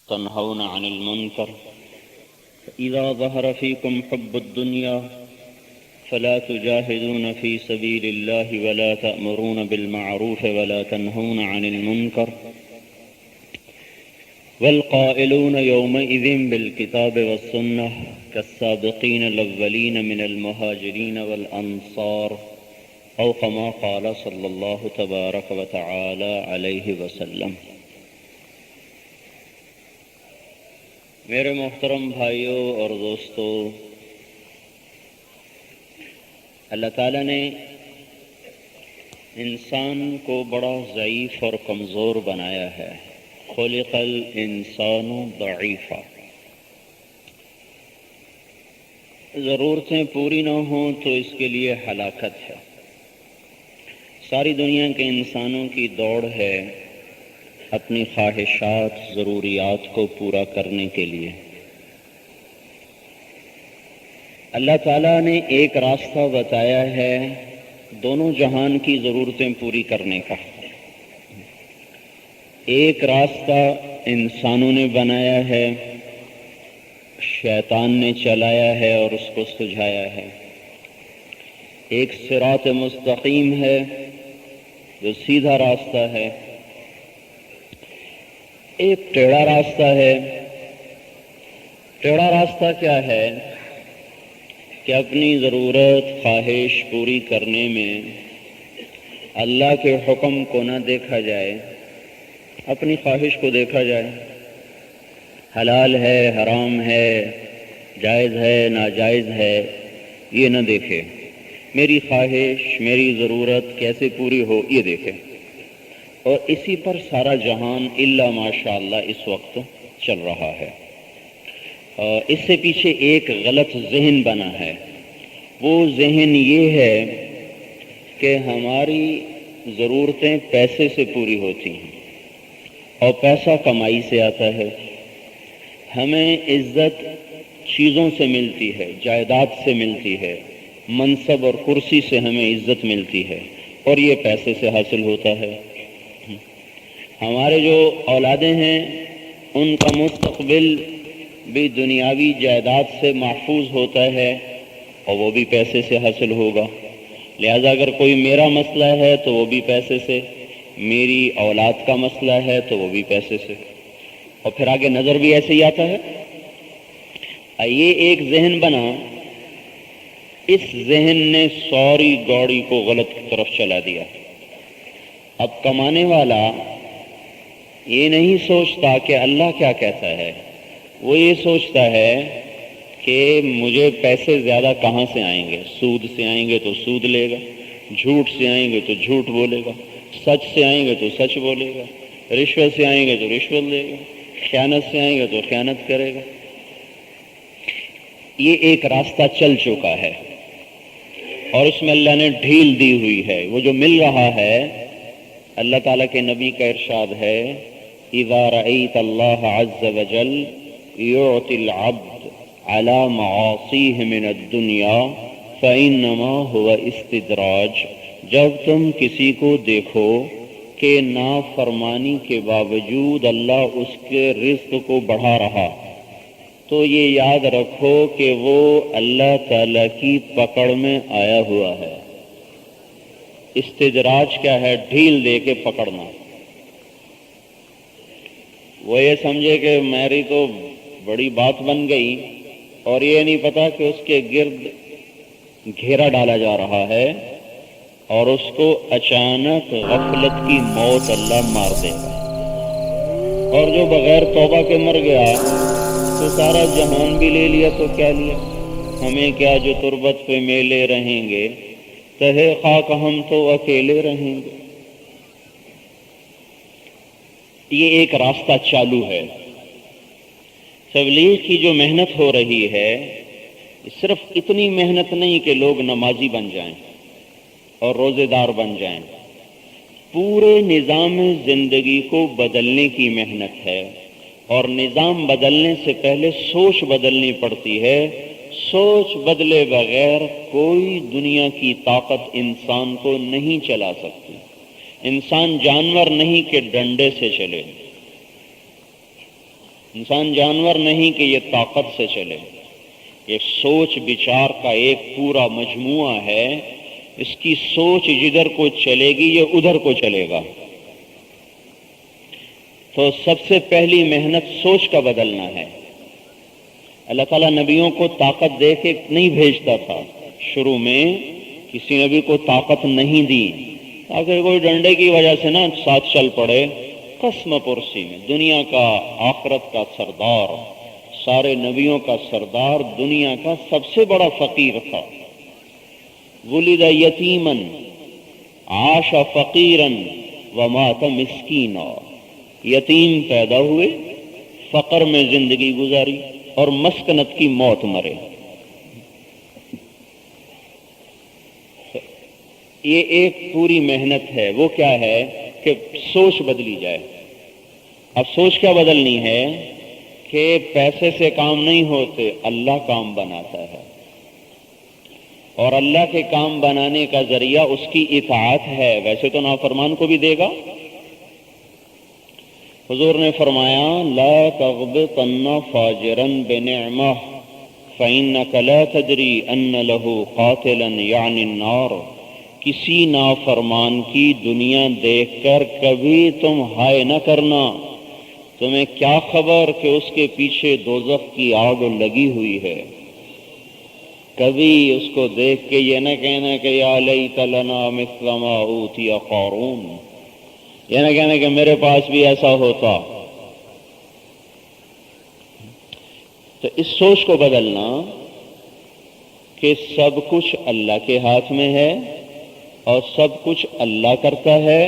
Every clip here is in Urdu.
تنهون عن المنكر فإذا ظهر فيكم حب الدنيا فلا تجاهدون في سبيل الله ولا تأمرون بالمعروف ولا تنهون عن المنكر والقائلون يومئذ بالكتاب والسنة كالسابقين الأولين من المهاجرين والأنصار أو كما قال صلی اللہ تبارک و تعالی علیہ وسلم۔ میرے محترم بھائیوں اور دوستو، اللہ تعالیٰ نے انسان کو بڑا ضعیف اور کمزور بنایا ہے۔ خلق الانسان ضعیفا۔ ضرورتیں پوری نہ ہوں تو اس کے لیے ہلاکت ہے۔ ساری دنیا کے انسانوں کی دوڑ ہے اپنی خواہشات، ضروریات کو پورا کرنے کے لیے۔ اللہ تعالیٰ نے ایک راستہ بتایا ہے دونوں جہان کی ضرورتیں پوری کرنے کا۔ ایک راستہ انسانوں نے بنایا ہے، شیطان نے چلایا ہے اور اس کو سجھایا ہے۔ ایک صراط مستقیم ہے جو سیدھا راستہ ہے، ایک ٹیڑھا راستہ ہے۔ ٹیڑھا راستہ کیا ہے کہ اپنی ضرورت، خواہش پوری کرنے میں اللہ کے حکم کو نہ دیکھا جائے، اپنی خواہش کو دیکھا جائے، حلال ہے، حرام ہے، جائز ہے، ناجائز ہے، یہ نہ دیکھے۔ میری خواہش، میری ضرورت کیسے پوری ہو یہ دیکھے، اور اسی پر سارا جہان الا ماشاء اللہ اس وقت چل رہا ہے۔ اس سے پیچھے ایک غلط ذہن بنا ہے۔ وہ ذہن یہ ہے کہ ہماری ضرورتیں پیسے سے پوری ہوتی ہیں اور پیسہ کمائی سے آتا ہے۔ ہمیں عزت چیزوں سے ملتی ہے، جائیداد سے ملتی ہے، منصب اور کرسی سے ہمیں عزت ملتی ہے، اور یہ پیسے سے حاصل ہوتا ہے۔ ہمارے جو اولادیں ہیں ان کا مستقبل بھی دنیاوی جائیداد سے محفوظ ہوتا ہے اور وہ بھی پیسے سے حاصل ہوگا۔ لہذا اگر کوئی میرا مسئلہ ہے تو وہ بھی پیسے سے، میری اولاد کا مسئلہ ہے تو وہ بھی پیسے سے، اور پھر آگے نظر بھی ایسے ہی آتا ہے۔ یہ ایک ذہن بنا، اس ذہن نے ساری گاڑی کو غلط طرف چلا دیا۔ اب کمانے والا یہ نہیں سوچتا کہ اللہ کیا کہتا ہے، وہ یہ سوچتا ہے کہ مجھے پیسے زیادہ کہاں سے آئیں گے۔ سود سے آئیں گے تو سود لے گا، جھوٹ سے آئیں گے تو جھوٹ بولے گا، سچ سے آئیں گے تو سچ بولے گا، رشوت سے آئیں گے تو رشوت لے گا، خیانت سے آئیں گے تو خیانت کرے گا۔ یہ ایک راستہ چل چکا ہے اور اس میں اللہ نے ڈھیل دی ہوئی ہے۔ وہ جو مل رہا ہے، اللہ تعالیٰ کے نبی کا ارشاد ہے، اذا رأيت اللہ عز وجل يعطي العبد على معاصيه من الدنيا فإنما هو استدراج۔ جب تم کسی کو دیکھو کہ نافرمانی کے باوجود اللہ اس کے رزق کو بڑھا رہا، تو یہ یاد رکھو کہ وہ اللہ تعالیٰ کی پکڑ میں آیا ہوا ہے۔ استدراج کیا ہے؟ ڈھیل دے کے پکڑنا۔ وہ یہ سمجھے کہ میری تو بڑی بات بن گئی، اور یہ نہیں پتا کہ اس کے گرد گھیرا ڈالا جا رہا ہے اور اس کو اچانک غفلت کی موت اللہ مار دے گا۔ اور جو بغیر توبہ کے مر گیا تو سارا جہان بھی لے لیا تو کیا لیا؟ ہمیں کیا جو تربت پہ میلے رہیں گے، تہے خاک ہم تو اکیلے رہیں گے۔ یہ ایک راستہ چالو ہے۔ تبلیغ کی جو محنت ہو رہی ہے، صرف اتنی محنت نہیں کہ لوگ نمازی بن جائیں اور روزے دار بن جائیں، پورے نظام زندگی کو بدلنے کی محنت ہے، اور نظام بدلنے سے پہلے سوچ بدلنی پڑتی ہے۔ سوچ بدلے بغیر کوئی دنیا کی طاقت انسان کو نہیں چلا سکتی۔ انسان جانور نہیں کہ ڈنڈے سے چلے۔ انسان جانور نہیں کہ یہ طاقت سے چلے، یہ سوچ بچار کا ایک پورا مجموعہ ہے، اس کی سوچ جدھر کو چلے گی یہ ادھر کو چلے گا۔ تو سب سے پہلی محنت سوچ کا بدلنا ہے۔ اللہ تعالیٰ نبیوں کو طاقت دے کے نہیں بھیجتا تھا، شروع میں کسی نبی کو طاقت نہیں دی تاکہ کوئی ڈنڈے کی وجہ سے نا ساتھ چل پڑے۔ قسم پرسی میں دنیا کا، آخرت کا سردار، سارے نبیوں کا سردار، دنیا کا سب سے بڑا فقیر تھا۔ ولد یتیما عاش فقیرا ومات مسکینا، یتیم پیدا ہوئے، فقر میں زندگی گزاری اور مسکنت کی موت مرے۔ یہ ایک پوری محنت ہے، وہ کیا ہے کہ سوچ بدلی جائے۔ اب سوچ کیا بدلنی ہے کہ پیسے سے کام نہیں ہوتے، اللہ کام بناتا ہے، اور اللہ کے کام بنانے کا ذریعہ اس کی اطاعت ہے۔ ویسے تو نافرمان کو بھی دے گا۔ حضور نے فرمایا لا تغبطن فاجرا بنعمہ فإنك لا تدری ان له قاتلا یعنی النار۔ کسی نافرمان کی دنیا دیکھ کر کبھی تم ہائے نہ کرنا، تمہیں کیا خبر کہ اس کے پیچھے دوزخ کی آگ لگی ہوئی ہے۔ کبھی اس کو دیکھ کے یہ نہ کہنا کہ یا لیت لنا مثل ما اوتی قارون، یہ نہ کہنا کہ میرے پاس بھی ایسا ہوتا۔ تو اس سوچ کو بدلنا کہ سب کچھ اللہ کے ہاتھ میں ہے اور سب کچھ اللہ کرتا ہے،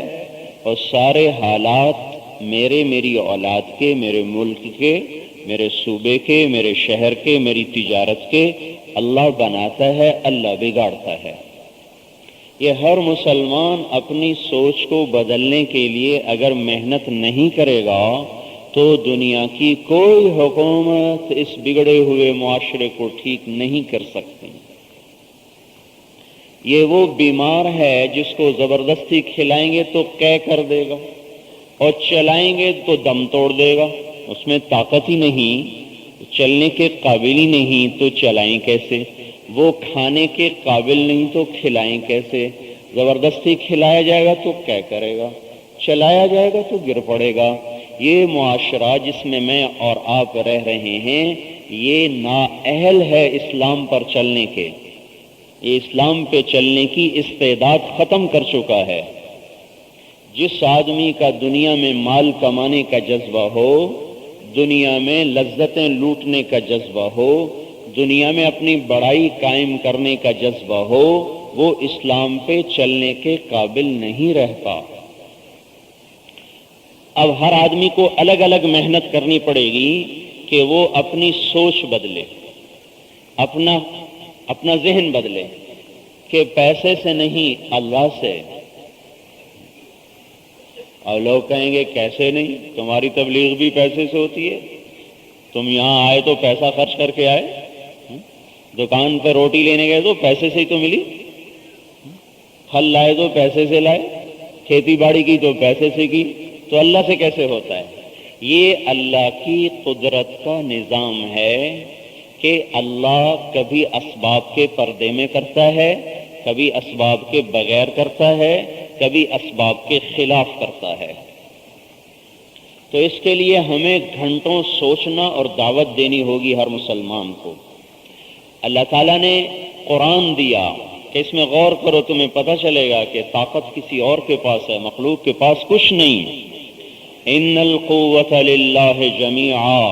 اور سارے حالات میری اولاد کے، میرے ملک کے، میرے صوبے کے، میرے شہر کے، میری تجارت کے اللہ بناتا ہے، اللہ بگاڑتا ہے۔ یہ ہر مسلمان اپنی سوچ کو بدلنے کے لیے اگر محنت نہیں کرے گا تو دنیا کی کوئی حکومت اس بگڑے ہوئے معاشرے کو ٹھیک نہیں کر سکتی۔ یہ وہ بیمار ہے جس کو زبردستی کھلائیں گے تو قے کر دے گا، اور چلائیں گے تو دم توڑ دے گا، اس میں طاقت ہی نہیں، چلنے کے قابل ہی نہیں تو چلائیں کیسے؟ وہ کھانے کے قابل نہیں تو کھلائیں کیسے؟ زبردستی کھلایا جائے گا تو قے کرے گا، چلایا جائے گا تو گر پڑے گا۔ یہ معاشرہ جس میں میں اور آپ رہ رہے ہیں یہ نااہل ہے اسلام پر چلنے کے، یہ اسلام پہ چلنے کی استعداد ختم کر چکا ہے۔ جس آدمی کا دنیا میں مال کمانے کا جذبہ ہو، دنیا میں لذتیں لوٹنے کا جذبہ ہو، دنیا میں اپنی بڑائی قائم کرنے کا جذبہ ہو، وہ اسلام پہ چلنے کے قابل نہیں رہتا۔ اب ہر آدمی کو الگ الگ محنت کرنی پڑے گی کہ وہ اپنی سوچ بدلے، اپنا ذہن بدلے کہ پیسے سے نہیں اللہ سے۔ اور لوگ کہیں گے کیسے نہیں، تمہاری تبلیغ بھی پیسے سے ہوتی ہے، تم یہاں آئے تو پیسہ خرچ کر کے آئے، دکان پہ روٹی لینے گئے تو پیسے سے ہی تو ملی، پھل لائے تو پیسے سے لائے، کھیتی باڑی کی تو پیسے سے کی، تو اللہ سے کیسے ہوتا ہے؟ یہ اللہ کی قدرت کا نظام ہے کہ اللہ کبھی اسباب کے پردے میں کرتا ہے، کبھی اسباب کے بغیر کرتا ہے، کبھی اسباب کے خلاف کرتا ہے۔ تو اس کے لیے ہمیں گھنٹوں سوچنا اور دعوت دینی ہوگی ہر مسلمان کو۔ اللہ تعالیٰ نے قرآن دیا کہ اس میں غور کرو، تمہیں پتہ چلے گا کہ طاقت کسی اور کے پاس ہے، مخلوق کے پاس کچھ نہیں۔ ان القوت للہ جمیعا،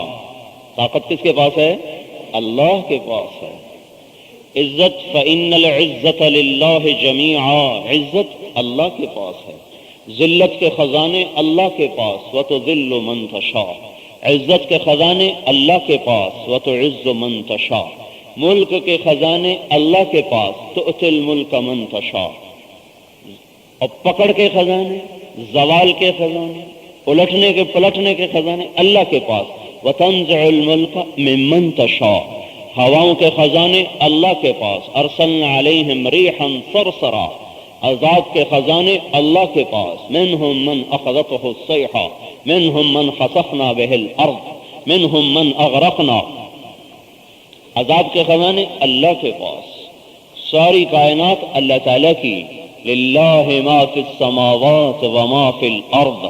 طاقت کس کے پاس ہے؟ اللہ کے پاس ہے۔ عزت فإن العزت للہ جمیعا، عزت اللہ کے پاس ہے۔ ذلت کے خزانے اللہ کے پاس، وتذل من تشاء، عزت کے خزانے اللہ کے پاس، وتعز من تشاء، ملک کے خزانے اللہ کے پاس، تؤتی الملک من تشاء، اور پکڑ کے خزانے، زوال کے خزانے، الٹنے کے پلٹنے کے خزانے اللہ کے پاس، وتنزع الملک ممن تشاء، ہواؤں کے خزانے اللہ کے پاس، ارسلنا علیہم ریحا صرصرا، عذاب کے خزانے اللہ کے پاس، منہم من اخذتہ الصیحہ منہم من خسفنا بہ الارض، منہم من اغرقنا، عذاب کے خزانے اللہ کے پاس، ساری کائنات اللہ تعالیٰ کی، للہ ما فی السماوات وما فی الارض،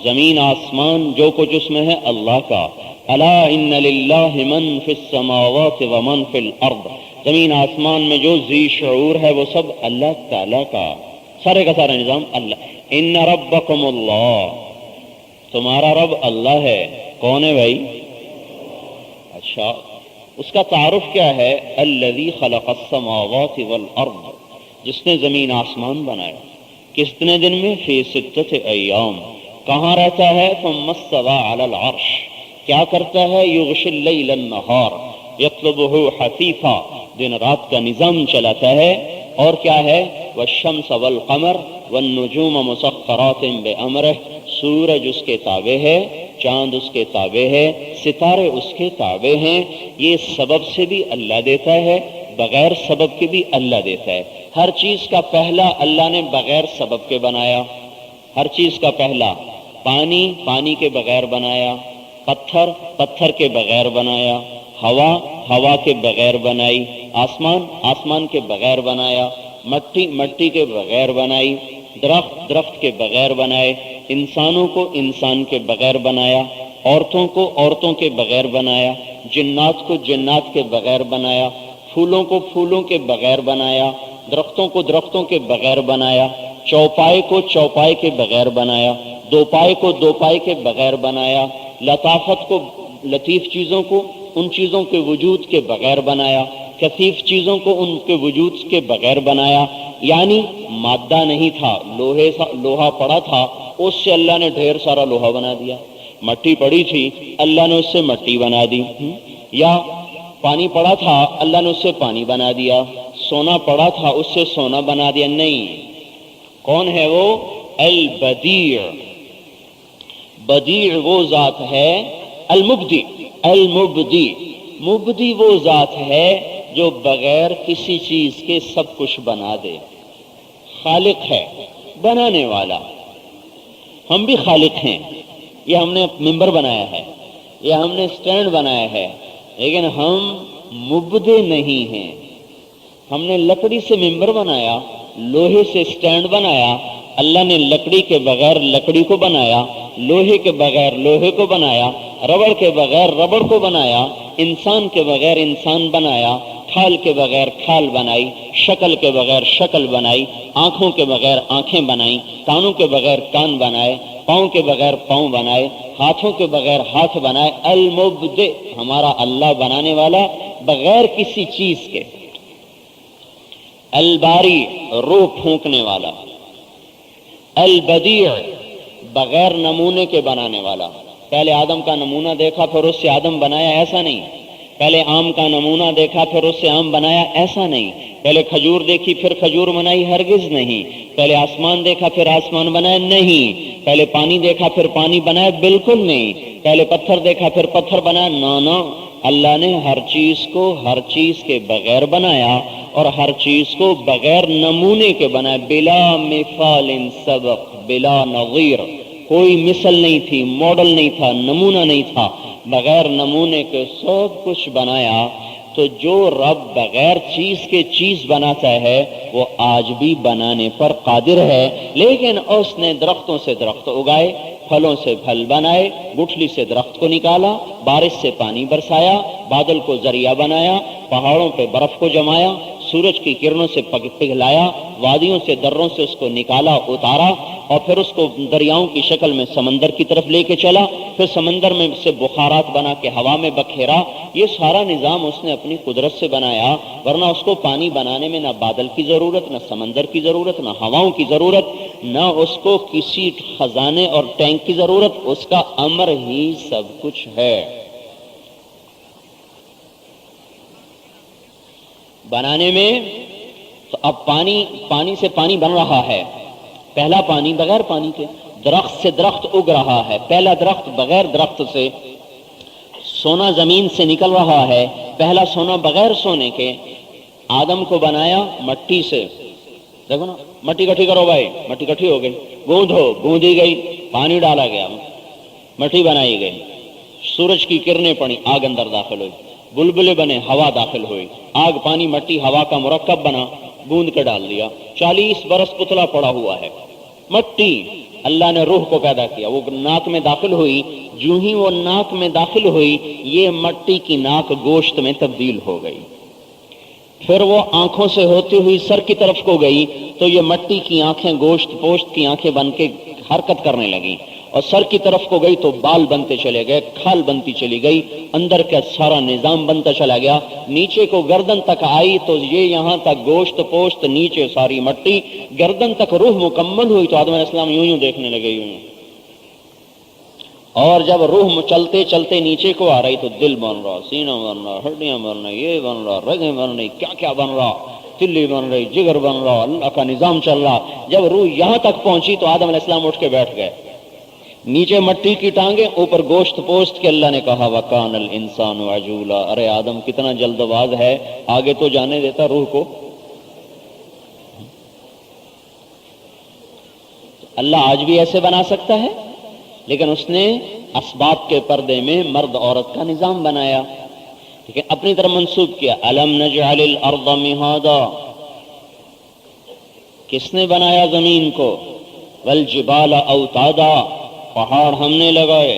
زمین آسمان جو کچھ اس میں ہے اللہ کا، الا ان للہ من فی السماوات ومن فی الارض، زمین آسمان میں جو ذی شعور ہے وہ سب اللہ تعالیٰ کا، سارے کا سارا نظام اللہ۔ ان ربکم اللہ، تمہارا رب اللہ ہے، کون ہے بھائی؟ اچھا، اس کا تعارف کیا ہے؟ الذی خلق السماوات والارض، جس نے زمین آسمان بنایا، کتنے دن میں؟ فی ستۃ ایام، کہاں رہتا ہے؟ ثم استوى علی العرش، کیا کرتا ہے؟ یغشی اللیل النہار یطلبہ حثیثا، دن رات کا نظام چلاتا ہے، اور کیا ہے؟ والشمس والقمر والنجوم مسخرات بامرہ، سورج اس کے تابع ہے، چاند اس کے تابع ہے، ستارے اس کے تابع ہیں، یہ سبب سے بھی اللہ دیتا ہے، بغیر سبب کے بھی اللہ دیتا ہے۔ ہر چیز کا پہلا اللہ نے بغیر سبب کے بنایا، ہر چیز کا پہلا، پانی پانی کے بغیر بنایا، پتھر پتھر کے بغیر بنایا، ہوا ہوا کے بغیر بنائی، آسمان آسمان کے بغیر بنایا، مٹی مٹی کے بغیر بنائی، درخت درخت کے بغیر بنائے، انسانوں کو انسان کے بغیر بنایا، عورتوں کو عورتوں کے بغیر بنایا، جنات کو جنات کے بغیر بنایا، پھولوں کو پھولوں کے بغیر بنایا، درختوں کو درختوں کے بغیر بنایا، چوپائے کو چوپائے کے بغیر بنایا، دو پائے کو دو پائے کے بغیر بنایا، لطافت کو لطیف چیزوں کو ان چیزوں کے وجود کے بغیر بنایا، کثیف چیزوں کو ان کے وجود کے بغیر بنایا۔ یعنی مادہ نہیں تھا، لوہا پڑا تھا، اس سے اللہ نے ڈھیر سارا لوہا بنا دیا، مٹی پڑی تھی اللہ نے اس سے مٹی بنا دی، یا پانی پڑا تھا اللہ نے اس سے پانی بنا دیا، سونا پڑا تھا اس سے سونا بنا دیا، نہیں۔ کون ہے وہ؟ البدیع، بدیع وہ ذات ہے، المبدی، المبدی، مبدی وہ ذات ہے جو بغیر کسی چیز کے سب کچھ بنا دے، خالق ہے، بنانے والا۔ ہم بھی خالق ہیں، یہ ہم نے ممبر بنایا ہے، یہ ہم نے سٹینڈ بنایا ہے، لیکن ہم مبدع نہیں ہیں۔ ہم نے لکڑی سے ممبر بنایا، لوہے سے سٹینڈ بنایا، اللہ نے لکڑی کے بغیر لکڑی کو بنایا، لوہے کے بغیر لوہے کو بنایا، ربڑ کے بغیر ربڑ کو بنایا، انسان کے بغیر انسان بنایا، کھال کے بغیر کھال بنائی، شکل کے بغیر شکل بنائی، آنکھوں کے بغیر آنکھیں بنائی، کانوں کے بغیر کان بنائے، پاؤں کے بغیر پاؤں بنائے، ہاتھوں کے بغیر ہاتھ بنائے۔ المبدع، ہمارا اللہ بنانے والا بغیر کسی چیز کے۔ الباری، روح پھونکنے والا۔ البدیع، بغیر نمونے کے بنانے والا۔ پہلے آدم کا نمونہ دیکھا پھر اس سے آدم بنایا، ایسا نہیں۔ پہلے آم کا نمونہ دیکھا پھر اس سے آم بنایا، ایسا نہیں۔ پہلے کھجور دیکھی پھر کھجور بنائی، ہرگز نہیں۔ پہلے آسمان دیکھا پھر آسمان بنایا، نہیں۔ پہلے پانی دیکھا پھر پانی بنایا، بالکل نہیں۔ پہلے پتھر دیکھا پھر پتھر بنایا، نہ۔ اللہ نے ہر چیز کو ہر چیز کے بغیر بنایا اور ہر چیز کو بغیر نمونے کے بنایا، بلا مثال سبق، بلا نظیر۔ کوئی مثل نہیں تھی، ماڈل نہیں تھا، نمونہ نہیں تھا، بغیر نمونے کے سب کچھ بنایا۔ تو جو رب بغیر چیز کے چیز بناتا ہے وہ آج بھی بنانے پر قادر ہے، لیکن اس نے درختوں سے درخت اگائے، پھلوں سے پھل بنائے، گٹھلی سے درخت کو نکالا، بارش سے پانی برسایا، بادل کو ذریعہ بنایا، پہاڑوں پہ برف کو جمایا، سورج کی کرنوں سے پگھلایا، وادیوں سے دروں سے اس کو نکالا اتارا، اور پھر اس کو دریاؤں کی شکل میں سمندر کی طرف لے کے چلا، پھر سمندر میں سے بخارات بنا کے ہوا میں بکھیرا۔ یہ سارا نظام اس نے اپنی قدرت سے بنایا، ورنہ اس کو پانی بنانے میں نہ بادل کی ضرورت، نہ سمندر کی ضرورت، نہ ہواؤں کی ضرورت، نہ اس کو کسی خزانے اور ٹینک کی ضرورت، اس کا امر ہی سب کچھ ہے۔ بنانے میں تو اب پانی سے پانی بن رہا ہے، پہلا پانی بغیر پانی کے، درخت سے درخت اگ رہا ہے، پہلا درخت بغیر درخت سے، سونا زمین سے نکل رہا ہے، پہلا سونا بغیر سونے کے۔ آدم کو بنایا مٹی سے، دیکھو نا، مٹی کٹھی کرو بھائی، مٹی کٹھی ہو گئی، گوندھو، گوندھی گئی، پانی ڈالا گیا، مٹی بنائی گئی۔ سورج کی کرنیں پڑی، آگ اندر داخل ہوئی، بلبلے بنے، ہوا داخل ہوئی، آگ پانی مٹی ہوا کا مرکب بنا، گوند کے ڈال دیا، 40 برس پتلا پڑا ہوا ہے مٹی، اللہ نے روح کو پیدا کیا، وہ ناک میں داخل ہوئی، جو ہی وہ ناک میں داخل ہوئی یہ مٹی کی ناک گوشت میں تبدیل ہو گئی، پھر وہ آنکھوں سے ہوتی ہوئی سر کی طرف کو گئی تو یہ مٹی کی آنکھیں گوشت پوشت کی آنکھیں بن کے حرکت کرنے لگیں، اور سر کی طرف کو گئی تو بال بنتے چلے گئے، کھال بنتی چلی گئی، اندر کا سارا نظام بنتا چلا گیا، نیچے کو گردن تک آئی تو یہ یہاں تک گوشت پوشت، نیچے ساری مٹی، گردن تک روح مکمل ہوئی تو آدم علیہ السلام یوں دیکھنے لگے، یوں، اور جب روح چلتے چلتے نیچے کو آ رہی تو دل بن رہا، سینہ بن رہا، ہڈیاں بن رہی، یہ بن رہا، رگیں بن رہی، کیا کیا بن رہا، تلی بن رہی، جگر بن رہا، اللہ کا نظام چل رہا۔ جب روح یہاں تک پہنچی تو آدم علیہ السلام اٹھ کے بیٹھ گئے، نیچے مٹی کی ٹانگیں، اوپر گوشت پوشت کے، اللہ نے کہا وَكَانَ الْإِنسَانُ عَجُولًا، ارے آدم کتنا جلد باز ہے، آگے تو جانے دیتا روح کو۔ اللہ آج بھی ایسے بنا سکتا ہے، لیکن اس نے اسباب کے پردے میں مرد عورت کا نظام بنایا، لیکن اپنی طرف منسوب کیا۔ أَلَمْ نَجْعَلِ الْأَرْضَ مِهَادًا، کس نے بنایا زمین کو؟ وَالْجِبَالَ أَوْتَادًا، پہاڑ ہم نے لگائے،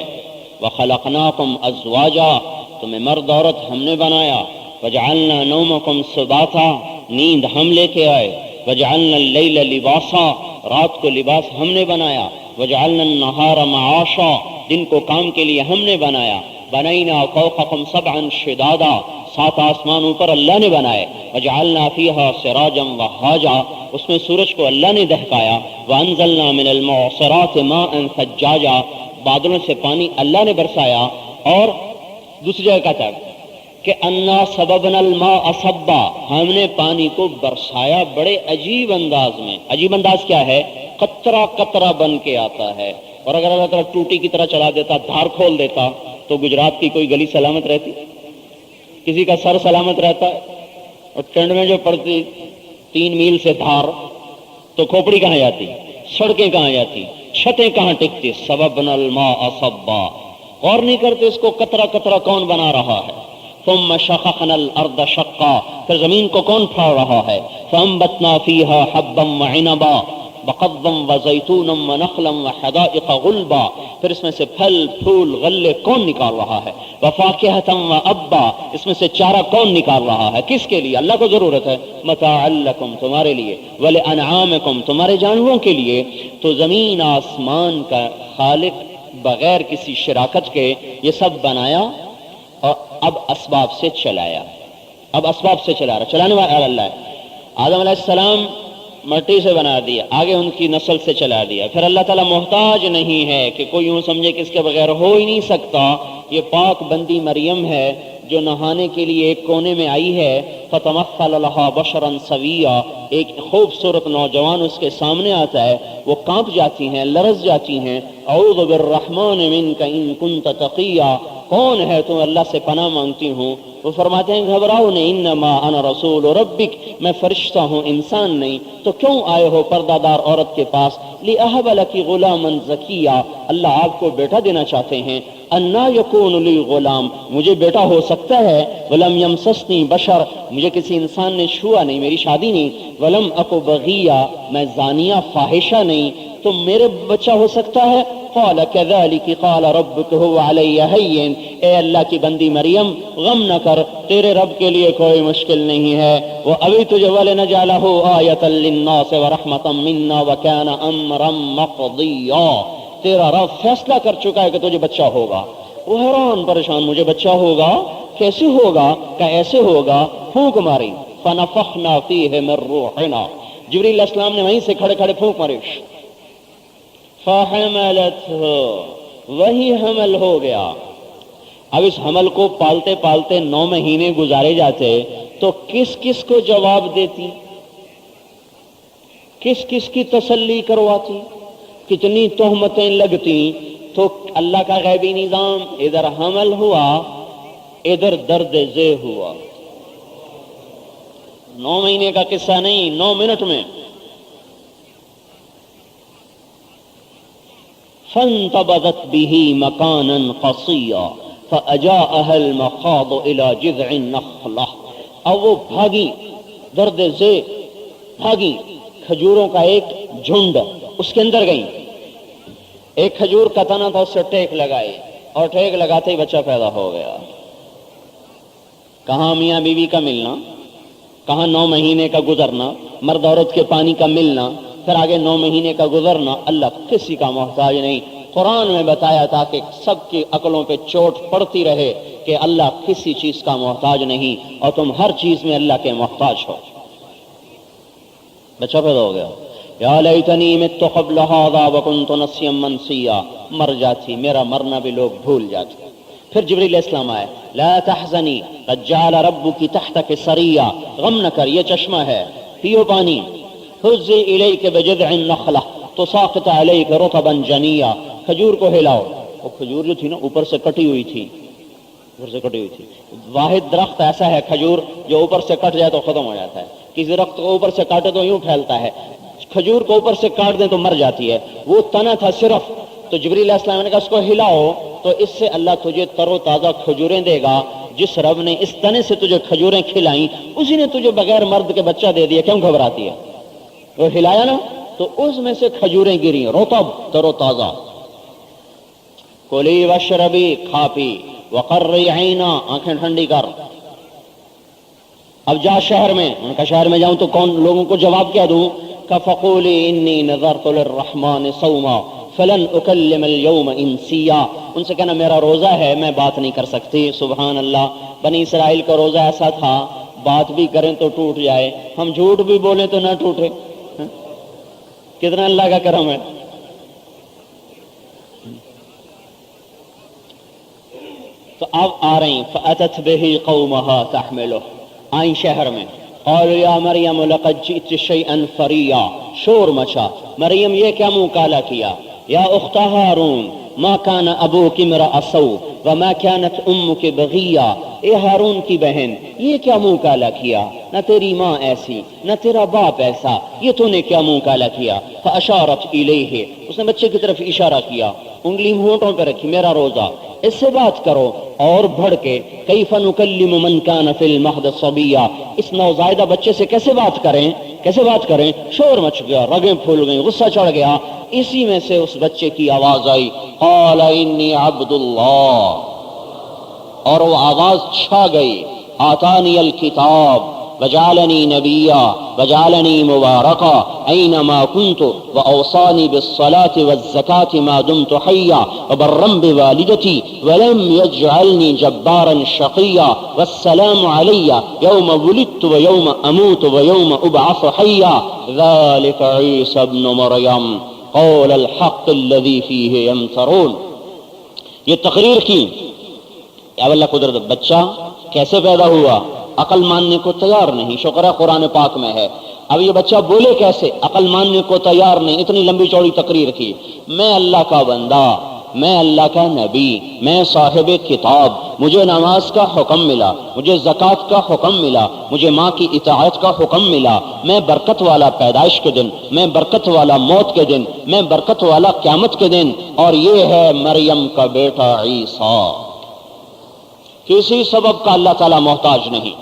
وَخَلَقْنَاكُمْ أَزْوَاجًا، تمہیں مرد عورت ہم نے بنایا، وَجَعَلْنَا نَوْمَكُمْ سُبَاتًا، نیند ہم لے کے آئے، وَجَعَلْنَا اللَّيْلَ لِبَاسًا، رات کو لباس ہم نے بنایا، وَجَعَلْنَا النَّهَارَ مَعَاشًا، دن کو کام کے لیے ہم نے بنایا، بَنَيْنَا فَوْقَكُمْ سَبْعًا شِدَادًا، 7 آسمان اوپر اللہ نے بنائے، وَجَعَلْنَا فِيهَا سِرَاجًا وَهَّاجًا، اس میں سورج کو اللہ نے دہکایا، وَأَنزَلْنَا مِنَ الْمُعْصِرَاتِ مَاءً ثَجَّاجًا، بادلوں سے پانی اللہ نے برسایا۔ اور دوسری جگہ کہتا ہے کہ اَنَّا صَبَبْنَا الْمَاءَ صَبًّا، ہم نے پانی کو برسایا بڑے عجیب انداز میں۔ عجیب انداز کیا ہے؟ قطرہ قطرہ بن کے آتا ہے، اور اگر اللہ تعالیٰ ٹوٹی کی طرح چلا دیتا، دھار کھول دیتا تو گجرات کی کوئی گلی سلامت رہتی؟ کسی کا سر سلامت رہتا ہے؟ اور ٹرین میں جو پڑتی 3 میل سے دھار تو کھوپڑی کہاں جاتی، سڑکیں کہاں جاتی، چھتیں کہاں ٹکتی؟ سببنا الماء صبا، غور نہیں کرتے اس کو قطرہ قطرہ کون بنا رہا ہے۔ ثم شققنا الارض شقا، پھر زمین کو کون پھاڑ رہا ہے؟ فانبتنا فيها حبا وعنبا وقضبا وزيتونا ونخلا وحدائق غلبا، پھر اس میں سے پھل پھول غلے کون نکال رہا ہے؟ وفاکہۃ وابا، اس میں سے چارہ کون نکال رہا ہے؟ کس کے لیے؟ اللہ کو ضرورت ہے۔ متاعا لکم، تمہارے لیے، ولانعامکم، تمہارے جانوروں کے لیے۔ تو زمین آسمان کا خالق بغیر کسی شراکت کے یہ سب بنایا اور اب اسباب سے چلایا، اب اسباب سے چلا رہا، چلانے والا اللہ ہے۔ آدم علیہ السلام مٹی سے بنا دیا، آگے ان کی نسل سے چلا دیا، پھر اللہ تعالیٰ محتاج نہیں ہے کہ کوئی یوں سمجھے کہ اس کے بغیر ہو ہی نہیں سکتا۔ یہ پاک بندی مریم ہے جو نہانے کے لیے ایک کونے میں آئی ہے، فتمثل لها بشرا سویا، ایک خوبصورت نوجوان اس کے سامنے آتا ہے، وہ کانپ جاتی ہیں، لرز جاتی ہیں۔ اعوذ بالرحمن منک ان کنت تقیا، کون ہے تو اللہ سے پناہ مانگتی ہوں۔ وہ فرماتے ہیں گھبراؤ نہیں، انما انا رسول ربک، میں فرشتہ ہوں انسان نہیں، تو کیوں آئے ہو پردہ دار عورت کے پاس؟ لأہب لک غلاما زکیا، اللہ آپ کو بیٹا دینا چاہتے ہیں۔ انا یکون لی غلام، مجھے بیٹا ہو سکتا ہے؟ ولم یمسسنی بشر، مجھے کسی انسان نے چھوا نہیں، میری شادی نہیں۔ ولم اک بغیا، میں زانیہ فاحشہ نہیں، تو میرے بچہ ہو سکتا ہے؟ قال كذلك قال ربك هو علي هين، اے اللہ کی بندی مریم غم نہ کر، تیرے رب کے لیے کوئی مشکل نہیں ہے۔ وہ ابھی تجھے وَلِنَجْعَلَهُ آيَةً لِلنَّاسِ وَرَحْمَةً مِنَّا وَكَانَ أَمْرًا مَقْضِيًّا، تیرا رب فیصلہ کر چکا ہے کہ تجھے بچہ ہوگا۔ وہ حیران پریشان، مجھے بچہ ہوگا؟ کیسے ہوگا؟ کہ ایسے ہوگا، پھونک ماری، فَنَفَخْنَا فِيهِ مِن رُوحِنَا، جبریل علیہ السلام نے وہیں سے کھڑے کھڑے پھونک ماری، فَحَمَلَتْهُ، وہی حمل ہو گیا۔ اب اس حمل کو پالتے پالتے 9 مہینے گزارے جاتے تو کس کس کو جواب دیتی، کس کس کی تسلی کرواتی، کتنی تہمتیں لگتی؟ تو اللہ کا غیبی نظام، ادھر حمل ہوا ادھر درد ذہ ہوا۔ 9 مہینے کا قصہ نہیں، 9 منٹ میں۔ فانتبذت به مکانا قصیا، فأجاءها المخاض إلى جذع النخلة، اب وہ بھاگی، درد سے بھاگی، کھجوروں کا ایک جھنڈ اس کے اندر گئی، ایک کھجور کا تنا تھا، اس سے ٹیک لگائی اور ٹیک لگاتے ہی بچہ پیدا ہو گیا۔ کہاں میاں بیوی کا ملنا، کہاں 9 مہینے کا گزرنا، مرد عورت کے پانی کا ملنا، پھر آگے 9 مہینے کا گزرنا، اللہ کسی کا محتاج نہیں۔ قرآن میں بتایا تھا کہ سب کی عقلوں پہ چوٹ پڑتی رہے کہ اللہ کسی چیز کا محتاج نہیں اور تم ہر چیز میں اللہ کے محتاج ہو۔ بچہ پیدا ہو گیا، یا لیتنی مت قبل ھذا وکنت نسیا منسیا، مر جاتی، میرا مرنا بھی لوگ بھول جاتے۔ پھر جبریل علیہ السلام آئے، لا تحزنی قد جعل ربک تحتک سریا، غم نہ کر، یہ چشمہ ہے، پیو پانی۔ حزی الیک بجذع النخلہ تساقط علیک رطبا جنیا، کھجور کو ہلاؤ۔ وہ کھجور جو تھی نا اوپر سے کٹی ہوئی تھی، اوپر سے کٹی ہوئی تھی۔ واحد درخت ایسا ہے کھجور جو اوپر سے کٹ جائے تو ختم ہو جاتا ہے، کسی درخت کو اوپر سے کاٹے تو یوں پھیلتا ہے، کھجور کو اوپر سے کاٹ دیں تو مر جاتی ہے۔ وہ تنا تھا صرف، تو جبریل علیہ السلام نے کہا اس کو ہلاؤ تو اس سے اللہ تجھے تر و تازہ کھجوریں دے گا۔ جس رب نے اس تنے سے تجھے کھجوریں کھلائیں اسی نے تجھے بغیر مرد کے بچہ دے دیا، کیوں گھبراتی ہے؟ وہ ہلایا نا تو اس میں سے کھجوریں گری، رطب، تر و تازہ۔ کلی واشربی، کھا پی، وقرری عینا، آنکھیں ٹھنڈی کر۔ اب جا شہر میں، ان کا شہر میں جاؤں تو کون لوگوں کو جواب کیا دوں؟ فقولی انی نذرت للرحمن صوما فلن اکلم اليوم انسیا، ان سے کہنا میرا روزہ ہے، میں بات نہیں کر سکتی۔ سبحان اللہ، بنی اسرائیل کا روزہ ایسا تھا، بات بھی کریں تو ٹوٹ جائے، ہم جھوٹ بھی بولیں تو نہ ٹوٹے۔ کتنا اللہ کا کرم ہے۔ تو اب آ رہی، فأتت به قومها تحملہ، آئیں شہر میں، قالوا یا مریم لقد جئت شیئا فریا، شور مچا، مریم یہ کیا منہ کالا کیا؟ یا اخت ہارون ما کان ابوک امرأ سوء وما كانت امک بغیا، اے ہارون کی بہن یہ کیا منہ کالا کیا؟ نہ تیری ماں ایسی نہ تیرا باپ ایسا، یہ تو نے کیا منہ کالا کیا؟ فاشارت الیہ، اس نے بچے کی طرف اشارہ کیا، انگلی ہونٹوں پہ رکھی، میرا روزہ، اس سے بات کرو۔ اور بڑھ کے کیف نکلم من کان فی المہد صبیا، اس نوزائیدہ بچے سے کیسے بات کریں، کیسے بات کریں؟ شور مچ گیا، رگیں پھول گئیں، غصہ چڑھ گیا۔ اسی میں سے اس بچے کی آواز آئی، قال انی عبد اللہ، اور وہ آواز چھا گئی، آتانی الکتاب وجعلنی نبیا وجعلنی مبارکا اینما کنت واوصانی بالصلاة والزکاة ما دمت حیا وبرا بوالدتی ولم یجعلنی جبارا شقیا والسلام علی یوم ولدت ویوم اموت ویوم ابعث حیا ذلک عیسی ابن مریم قول الحق الذی فیہ یمترون۔ یہ تقریر کی، اب اللہ قدرت، بچہ کیسے پیدا ہوا؟ عقل ماننے کو تیار نہیں، شکر ہے قرآن پاک میں ہے۔ اب یہ بچہ بولے کیسے؟ عقل ماننے کو تیار نہیں، اتنی لمبی چوڑی تقریر کی، میں اللہ کا بندہ، میں اللہ کا نبی، میں صاحب کتاب، مجھے نماز کا حکم ملا، مجھے زکوٰۃ کا حکم ملا، مجھے ماں کی اطاعت کا حکم ملا، میں برکت والا پیدائش کے دن، میں برکت والا موت کے دن، میں برکت والا قیامت کے دن، اور یہ ہے مریم کا بیٹا عیسیٰ۔ کسی سبب کا اللہ تعالیٰ محتاج نہیں،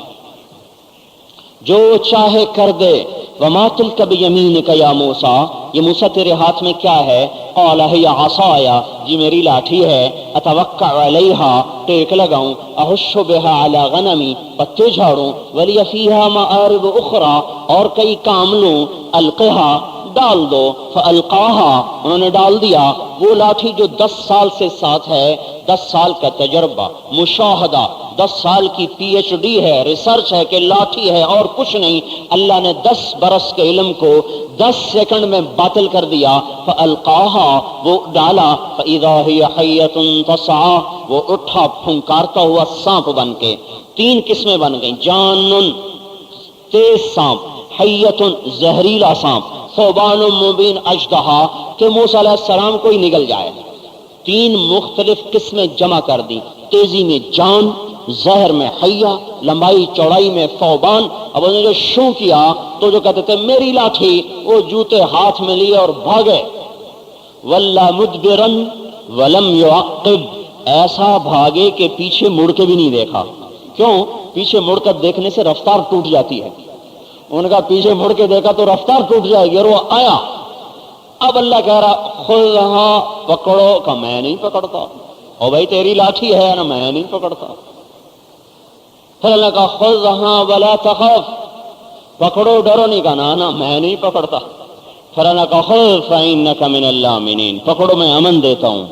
جو چاہے کر دے۔ وما تلک بیمینک یا موسیٰ، یہ موسیٰ تیرے ہاتھ میں کیا ہے؟ قال ہی عصایا، جی میری لاٹھی ہے، اتوکع علیہا، ٹیک لگاؤں، احش بہا علی غنمی، پتے جھاڑوں، ولی فیہا مآرب اخرى، اور کئی کام لوں، القہا، ڈال دو، فالقاہا، انہوں نے ڈال دیا۔ وہ لاٹھی جو 10 سال سے ساتھ ہے، 10 سال کا تجربہ، مشاہدہ، 10 سال کی پی ایچ ڈی ہے، ریسرچ ہے کہ لاٹھی ہے اور کچھ نہیں، اللہ نے 10 برس کے علم کو 10 سیکنڈ میں باطل کر دیا۔ فالقاہا، وہ ڈالا، فاذا ہی حیۃ تسعی، وہ اٹھا پھنکارتا ہوا سانپ بن کے۔ 3 قسمیں بن گئیں، جانن، تیز سانپ، حیۃ، زہریلا سانپ، ثعبان مبین اژدہا، کہ موسیٰ علیہ السلام کو ہی نگل جائے۔ 3 مختلف قسمیں جمع کر دی، تیزی میں جان، زہر میں حیہ، لمبائی چوڑائی میں ثعبان۔ اب انہوں نے جو شو کیا تو جو کہتے تھے میری لاٹھی، وہ جوتے ہاتھ میں لیے اور بھاگے۔ وَلَّا مُدْبِرًا وَلَمْ يُعَقِّبْ، ایسا بھاگے کہ پیچھے مڑ کے بھی نہیں دیکھا. کیوں؟ پیچھے مڑ کر دیکھنے سے رفتار ٹوٹ جاتی ہے. ان کا پیچھے مڑ کے دیکھا تو رفتار ٹوٹ جائے گی اور وہ آیا. اب اللہ کہہ رہا خذھا پکڑو، کہ میں نہیں پکڑتا. اور بھائی تیری لاٹھی ہے نا، میں نہیں پکڑتا. پھر اللہ کہا خذھا ولا تخف، پکڑو ڈرو نہیں. کہا نا میں نہیں پکڑتا. پھر اللہ کہا خذ فإنک من الآمنین، پکڑو میں امن دیتا ہوں.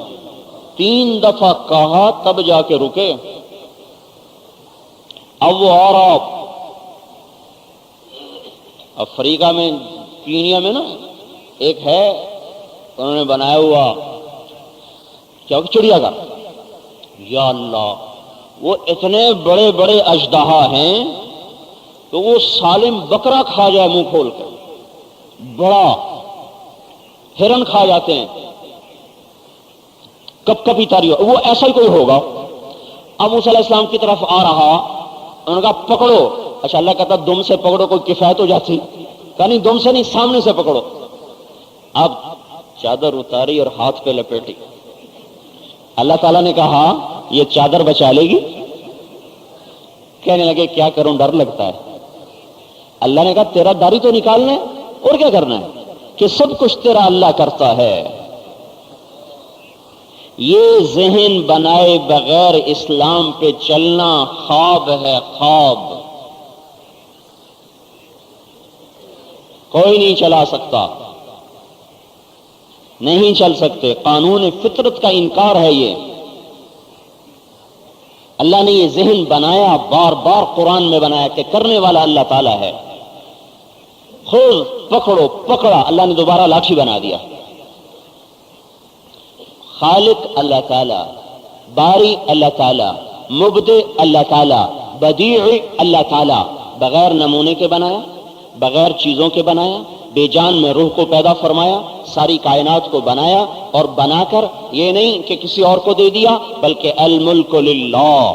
3 دفعہ کہا تب جا کے رکے. اب وہ اور افریقہ میں کینیا میں نا ایک ہے، انہوں نے بنایا ہوا کیا چڑیا گھر. یا اللہ، وہ اتنے بڑے بڑے اژدہا ہیں تو وہ سالم بکرا کھا جائے منہ کھول کر، بڑا ہرن کھا جاتے ہیں، کب کبھی تاری ہو. وہ ایسا ہی کوئی ہوگا. اب موسیٰ علیہ السلام کی طرف آ رہا، انہوں نے کہا پکڑو. اچھا اللہ کہتا دم سے پکڑو کوئی کفایت ہو جاتی. کہا نہیں دم سے نہیں، سامنے سے پکڑو. اب چادر اتاری اور ہاتھ پہ لپیٹی. اللہ تعالیٰ نے کہا یہ چادر بچا لے گی؟ کہنے لگے کیا کروں، ڈر لگتا ہے. اللہ نے کہا تیرا داڑھی تو نکالنا ہے، اور کیا کرنا ہے، کہ سب کچھ تیرا اللہ کرتا ہے. یہ ذہن بنائے بغیر اسلام پہ چلنا خواب ہے، خواب. کوئی نہیں چلا سکتا، نہیں چل سکتے. قانون فطرت کا انکار ہے یہ. اللہ نے یہ ذہن بنایا، بار بار قرآن میں بنایا کہ کرنے والا اللہ تعالیٰ ہے. خود پکڑو، پکڑا، اللہ نے دوبارہ لاٹھی بنا دیا. خالق اللہ تعالیٰ، باری اللہ تعالیٰ، مبدع اللہ تعالیٰ، بدیع اللہ تعالیٰ. بغیر نمونے کے بنایا، بغیر چیزوں کے بنایا، بے جان میں روح کو پیدا فرمایا، ساری کائنات کو بنایا، اور بنا کر یہ نہیں کہ کسی اور کو دے دیا، بلکہ الملک للہ،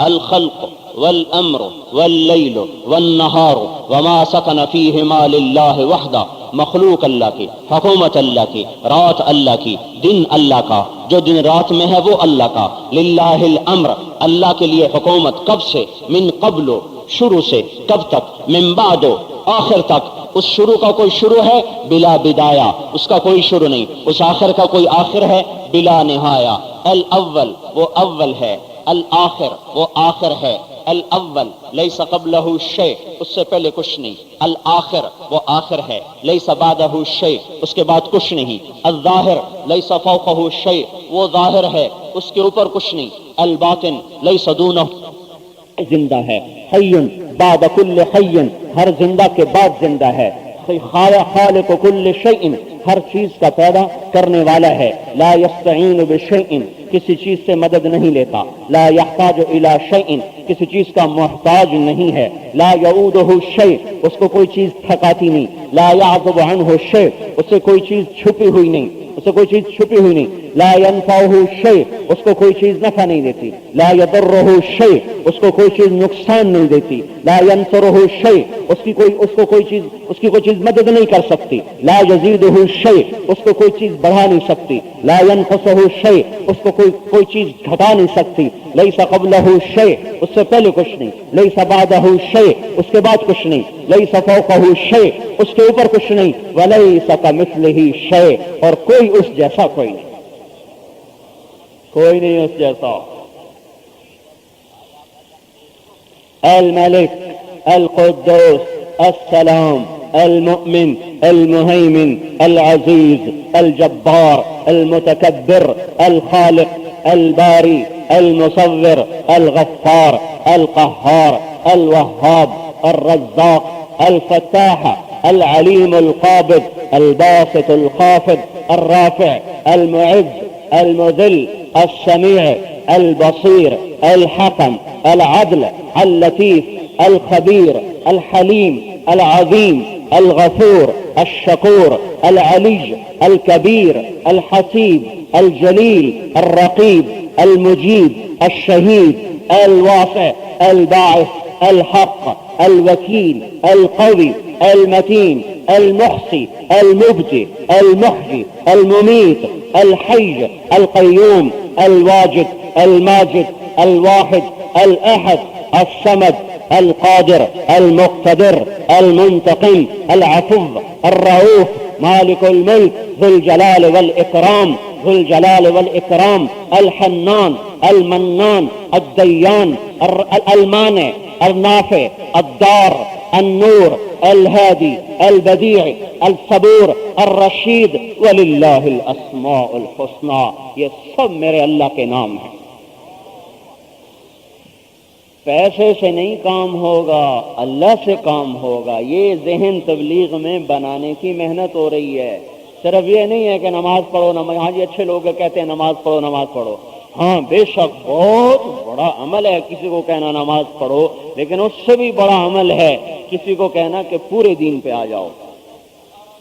الخلق والامر واللیل والنہار وما سکن فیہما للہ وحدہ. مخلوق اللہ کی، حکومت اللہ کی، رات اللہ کی، دن اللہ کا، جو دن رات میں ہے وہ اللہ کا. للہ الامر، اللہ کے لیے حکومت. کب سے؟ من قبل، شروع سے. کب تک؟ من بعد، آخر تک. اس شروع کا کوئی شروع ہے بلا بدایہ، اس کا کوئی شروع نہیں. اس آخر کا کوئی آخر ہے بلا نہایہ. الاول وہ اول ہے، الآخر وہ آخر ہے. الاول لیس قبلہ شیء، اس سے پہلے کچھ نہیں. الآخر وہ آخر ہے، لیس بعدہ شیء، اس کے بعد کچھ نہیں. الظاہر لیس فوقہ شیء، وہ ظاہر ہے، اس کے اوپر کچھ نہیں. الباطن لیس دونہ، زندہ ہے. حی بعد کل حی، ہر زندہ کے بعد زندہ ہے. خالق کل شیء، ہر چیز کا پیدا کرنے والا ہے. لا یستعین بشیء، کسی چیز سے مدد نہیں لیتا. لا یحتاج الی شیء، کسی چیز کا محتاج نہیں ہے. لا یعودہ شیء، اس کو کوئی چیز تھکاتی نہیں. لا یعزب عنہ شیء، اس سے کوئی چیز چھپی ہوئی نہیں، اس سے کوئی چیز چھپی ہوئی نہیں. لا ینفعہ شیء، اس کو کوئی چیز نفع نہیں دیتی. لا یضرہ شیء، اس کو کوئی چیز نقصان نہیں دیتی. لا ینصرہ شیء، اس کی کوئی چیز مدد نہیں کر سکتی. لا یزیدہ شیء، اس کو کوئی چیز بڑھا نہیں سکتی. لا ینقصہ شیء، اس کو کوئی چیز گھٹا نہیں سکتی. لیس قبلہ شیء، اس سے پہلے کچھ نہیں. لیس بعدہ شیء، اس کے بعد کچھ نہیں. لیس فوقہ شیء، اس کے اوپر کچھ نہیں. ولیس کمثلہ شیء، اور کوئی اس جیسا کوئی نہیں، کوئی نہیں اس جیسا. الملک القدوس السلام المؤمن المهيمن العزيز الجبار المتكبر الخالق الباري المصور الغفار القهار الوهاب الرزاق الفتاح العليم القابض الباسط الخافض الرافع المعز المذل السميع البصير الحكم العدل اللطيف الخبير الحليم العظيم الغفور الشكور العلي الكبير الحسيب الجليل الرقيب المجيب الشهيد الواسع الباعث الحق الوكيل القوي المتين المحصي المبدئ المحيي المميت الحي القيوم الواجد الماجد الواحد الأحد الصمد القادر المقتدر المنتقم العفو الرؤوف مالك الملك ذو الجلال والإكرام ذو الجلال والإكرام الحنان المنان الديان المانع النافع الدار النور الهادي البديع الصبور الرشید وللہ الاسماء الحسنى. یہ سب میرے اللہ کے نام ہیں. پیسے سے نہیں کام ہوگا، اللہ سے کام ہوگا. یہ ذہن تبلیغ میں بنانے کی محنت ہو رہی ہے. صرف یہ نہیں ہے کہ نماز پڑھو نماز. ہاں جی اچھے لوگ کہتے ہیں نماز پڑھو نماز پڑھو. ہاں بے شک بہت بڑا عمل ہے کسی کو کہنا نماز پڑھو، لیکن اس سے بھی بڑا عمل ہے کسی کو کہنا کہ پورے دین پہ آ جاؤ.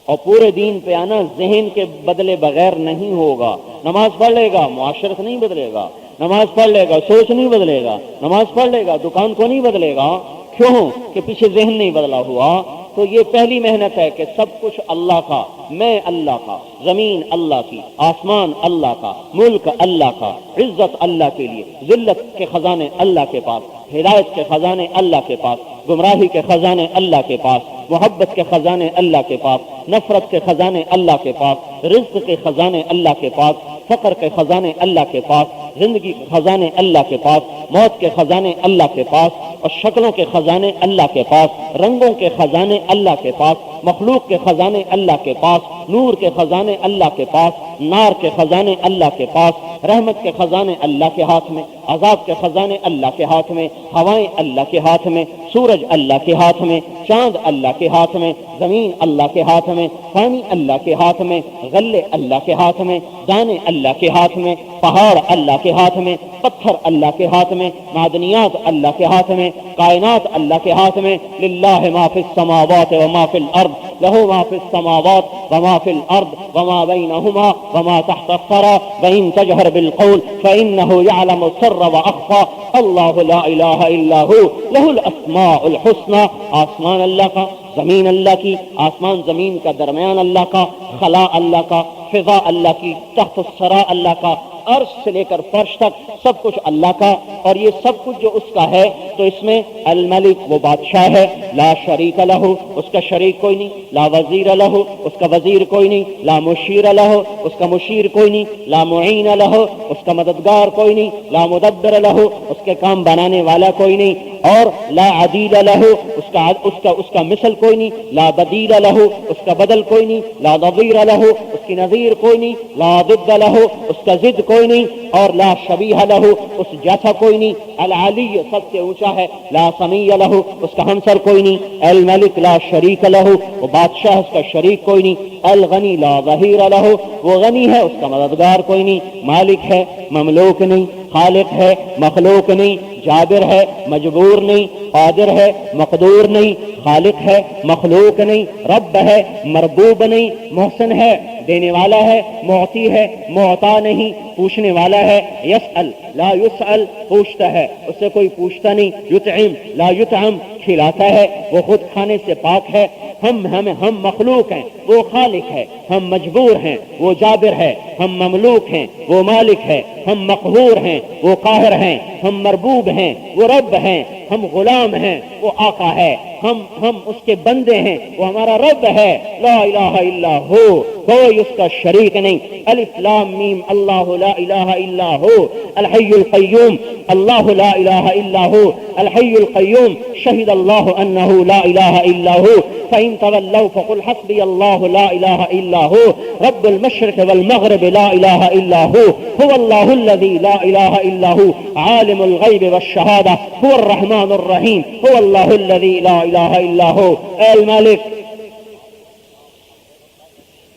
اور پورے دین پہ آنا ذہن کے بدلے بغیر نہیں ہوگا. نماز پڑھ لے گا معاشرت نہیں بدلے گا، نماز پڑھ لے گا سوچ نہیں بدلے گا، نماز پڑھ لے گا دکان کو نہیں بدلے گا. کیوں کہ پیچھے ذہن نہیں بدلا ہوا. تو یہ پہلی محنت ہے کہ سب کچھ اللہ کا، میں اللہ کا، زمین اللہ کی، آسمان اللہ کا، ملک اللہ کا، عزت اللہ کے لیے، ذلت کے خزانے اللہ کے پاس، ہدایت کے خزانے اللہ کے پاس، گمراہی کے خزانے اللہ کے پاس، محبت کے خزانے اللہ کے پاس، نفرت کے خزانے اللہ کے پاس، رزق کے خزانے اللہ کے پاس، فقر کے خزانے اللہ کے پاس، زندگی کے خزانے اللہ کے پاس، موت کے خزانے اللہ کے پاس، اور شکلوں کے خزانے اللہ کے پاس، رنگوں کے خزانے اللہ کے پاس، مخلوق کے خزانے اللہ کے پاس، نور کے خزانے اللہ کے پاس، نار کے خزانے اللہ کے پاس، رحمت کے خزانے اللہ کے ہاتھ میں، عذاب کے خزانے اللہ کے ہاتھ میں، ہوائیں اللہ کے ہاتھ میں، سورج اللہ کے ہاتھ میں، چاند اللہ کے ہاتھ میں، زمین اللہ کے ہاتھ میں، پانی اللہ کے ہاتھ میں، غلے اللہ کے ہاتھ میں، دانے اللہ کے ہاتھ میں، پہاڑ اللہ کے ہاتھ میں، پتھر اللہ کے ہاتھ میں، معدنیات اللہ کے ہاتھ میں، کائنات اللہ کے ہاتھ میں. للہ ما فی السماوات وما فی الارض لہ ما فی السماوات وما فی الارض وما بینہما وما تحت الثری وان تجہر بالقول فانہ یعلم السر واخفی اللہ لا الہ الا ہو لہ الاسماء الحسنى. آسمان اللہ کا، زمین اللہ کی، آسمان زمین کا درمیان اللہ کا، خلا اللہ کا، فضا اللہ کی، تحت الثری اللہ کا، عرش سے لے کر فرش تک سب کچھ اللہ کا. اور یہ سب کچھ جو اس کا ہے تو اس میں الملک وہ بادشاہ ہے، لا شریک لہ اس کا شریک کوئی نہیں، لا وزیر لہ اس کا وزیر کوئی نہیں، لا مشیر لہ اس کا مشیر کوئی نہیں، لا معین لہ اس کا مددگار کوئی نہیں، لا مدبر لہ اس کے کام بنانے والا کوئی نہیں، اور لا عدیل لہ اس کا مثل کوئی نہیں، لا بدیل لہ اس کا بدل کوئی نہیں، لا نظیر لہ اس کی نظیر کوئی نہیں، لا ضد لہ اس کا ضد کوئی نہیں، اور لا شبیہ لہ اس جیسا کوئی نہیں. العلی سب سے اونچا ہے، لا سمیع لہ اس کا ہمسر کوئی نہیں. الملک لا شریک لہ وہ بادشاہ اس کا شریک کوئی نہیں. الغنی لا ظہیر لہ وہ غنی ہے اس کا مددگار کوئی نہیں. مالک ہے مملوک نہیں، خالق ہے مخلوق نہیں، جابر ہے مجبور نہیں، قادر ہے مقدور نہیں، خالق ہے مخلوق نہیں، رب ہے مربوب نہیں، محسن ہے دینے والا ہے، معطی ہے معطا نہیں، پوچھنے والا ہے. یسأل لا یسأل پوچھتا ہے اس سے کوئی پوچھتا نہیں. یطعم لا یطعم کھلاتا ہے وہ خود کھانے سے پاک ہے. ہم مخلوق ہیں وہ خالق ہے، ہم مجبور ہیں وہ جابر ہے، ہم مملوک ہیں وہ مالک ہے، ہم مقہور ہیں وہ قاہر ہیں، ہم مربوب ہیں وہ رب ہیں، ہم غلام ہیں وہ آقا ہے، ہم اس کے بندے ہیں وہ ہمارا رب ہے. لا الہ الا ہو کوئی اس کا شریک نہیں. الف لام میم اللہ لا الہ الا ہو الحی القیوم اللہ لا الہ الا ہو الحی القیوم شہد اللہ انہ لا الہ الا ہو فإن تولوا فقل حسبي الله لا إله إلا هو رب المشرق والمغرب لا إله إلا هو الله الذي لا إله إلا هو عالم الغيب والشهادة هو الرحمن الرحيم هو الله الذي لا إله إلا هو الملك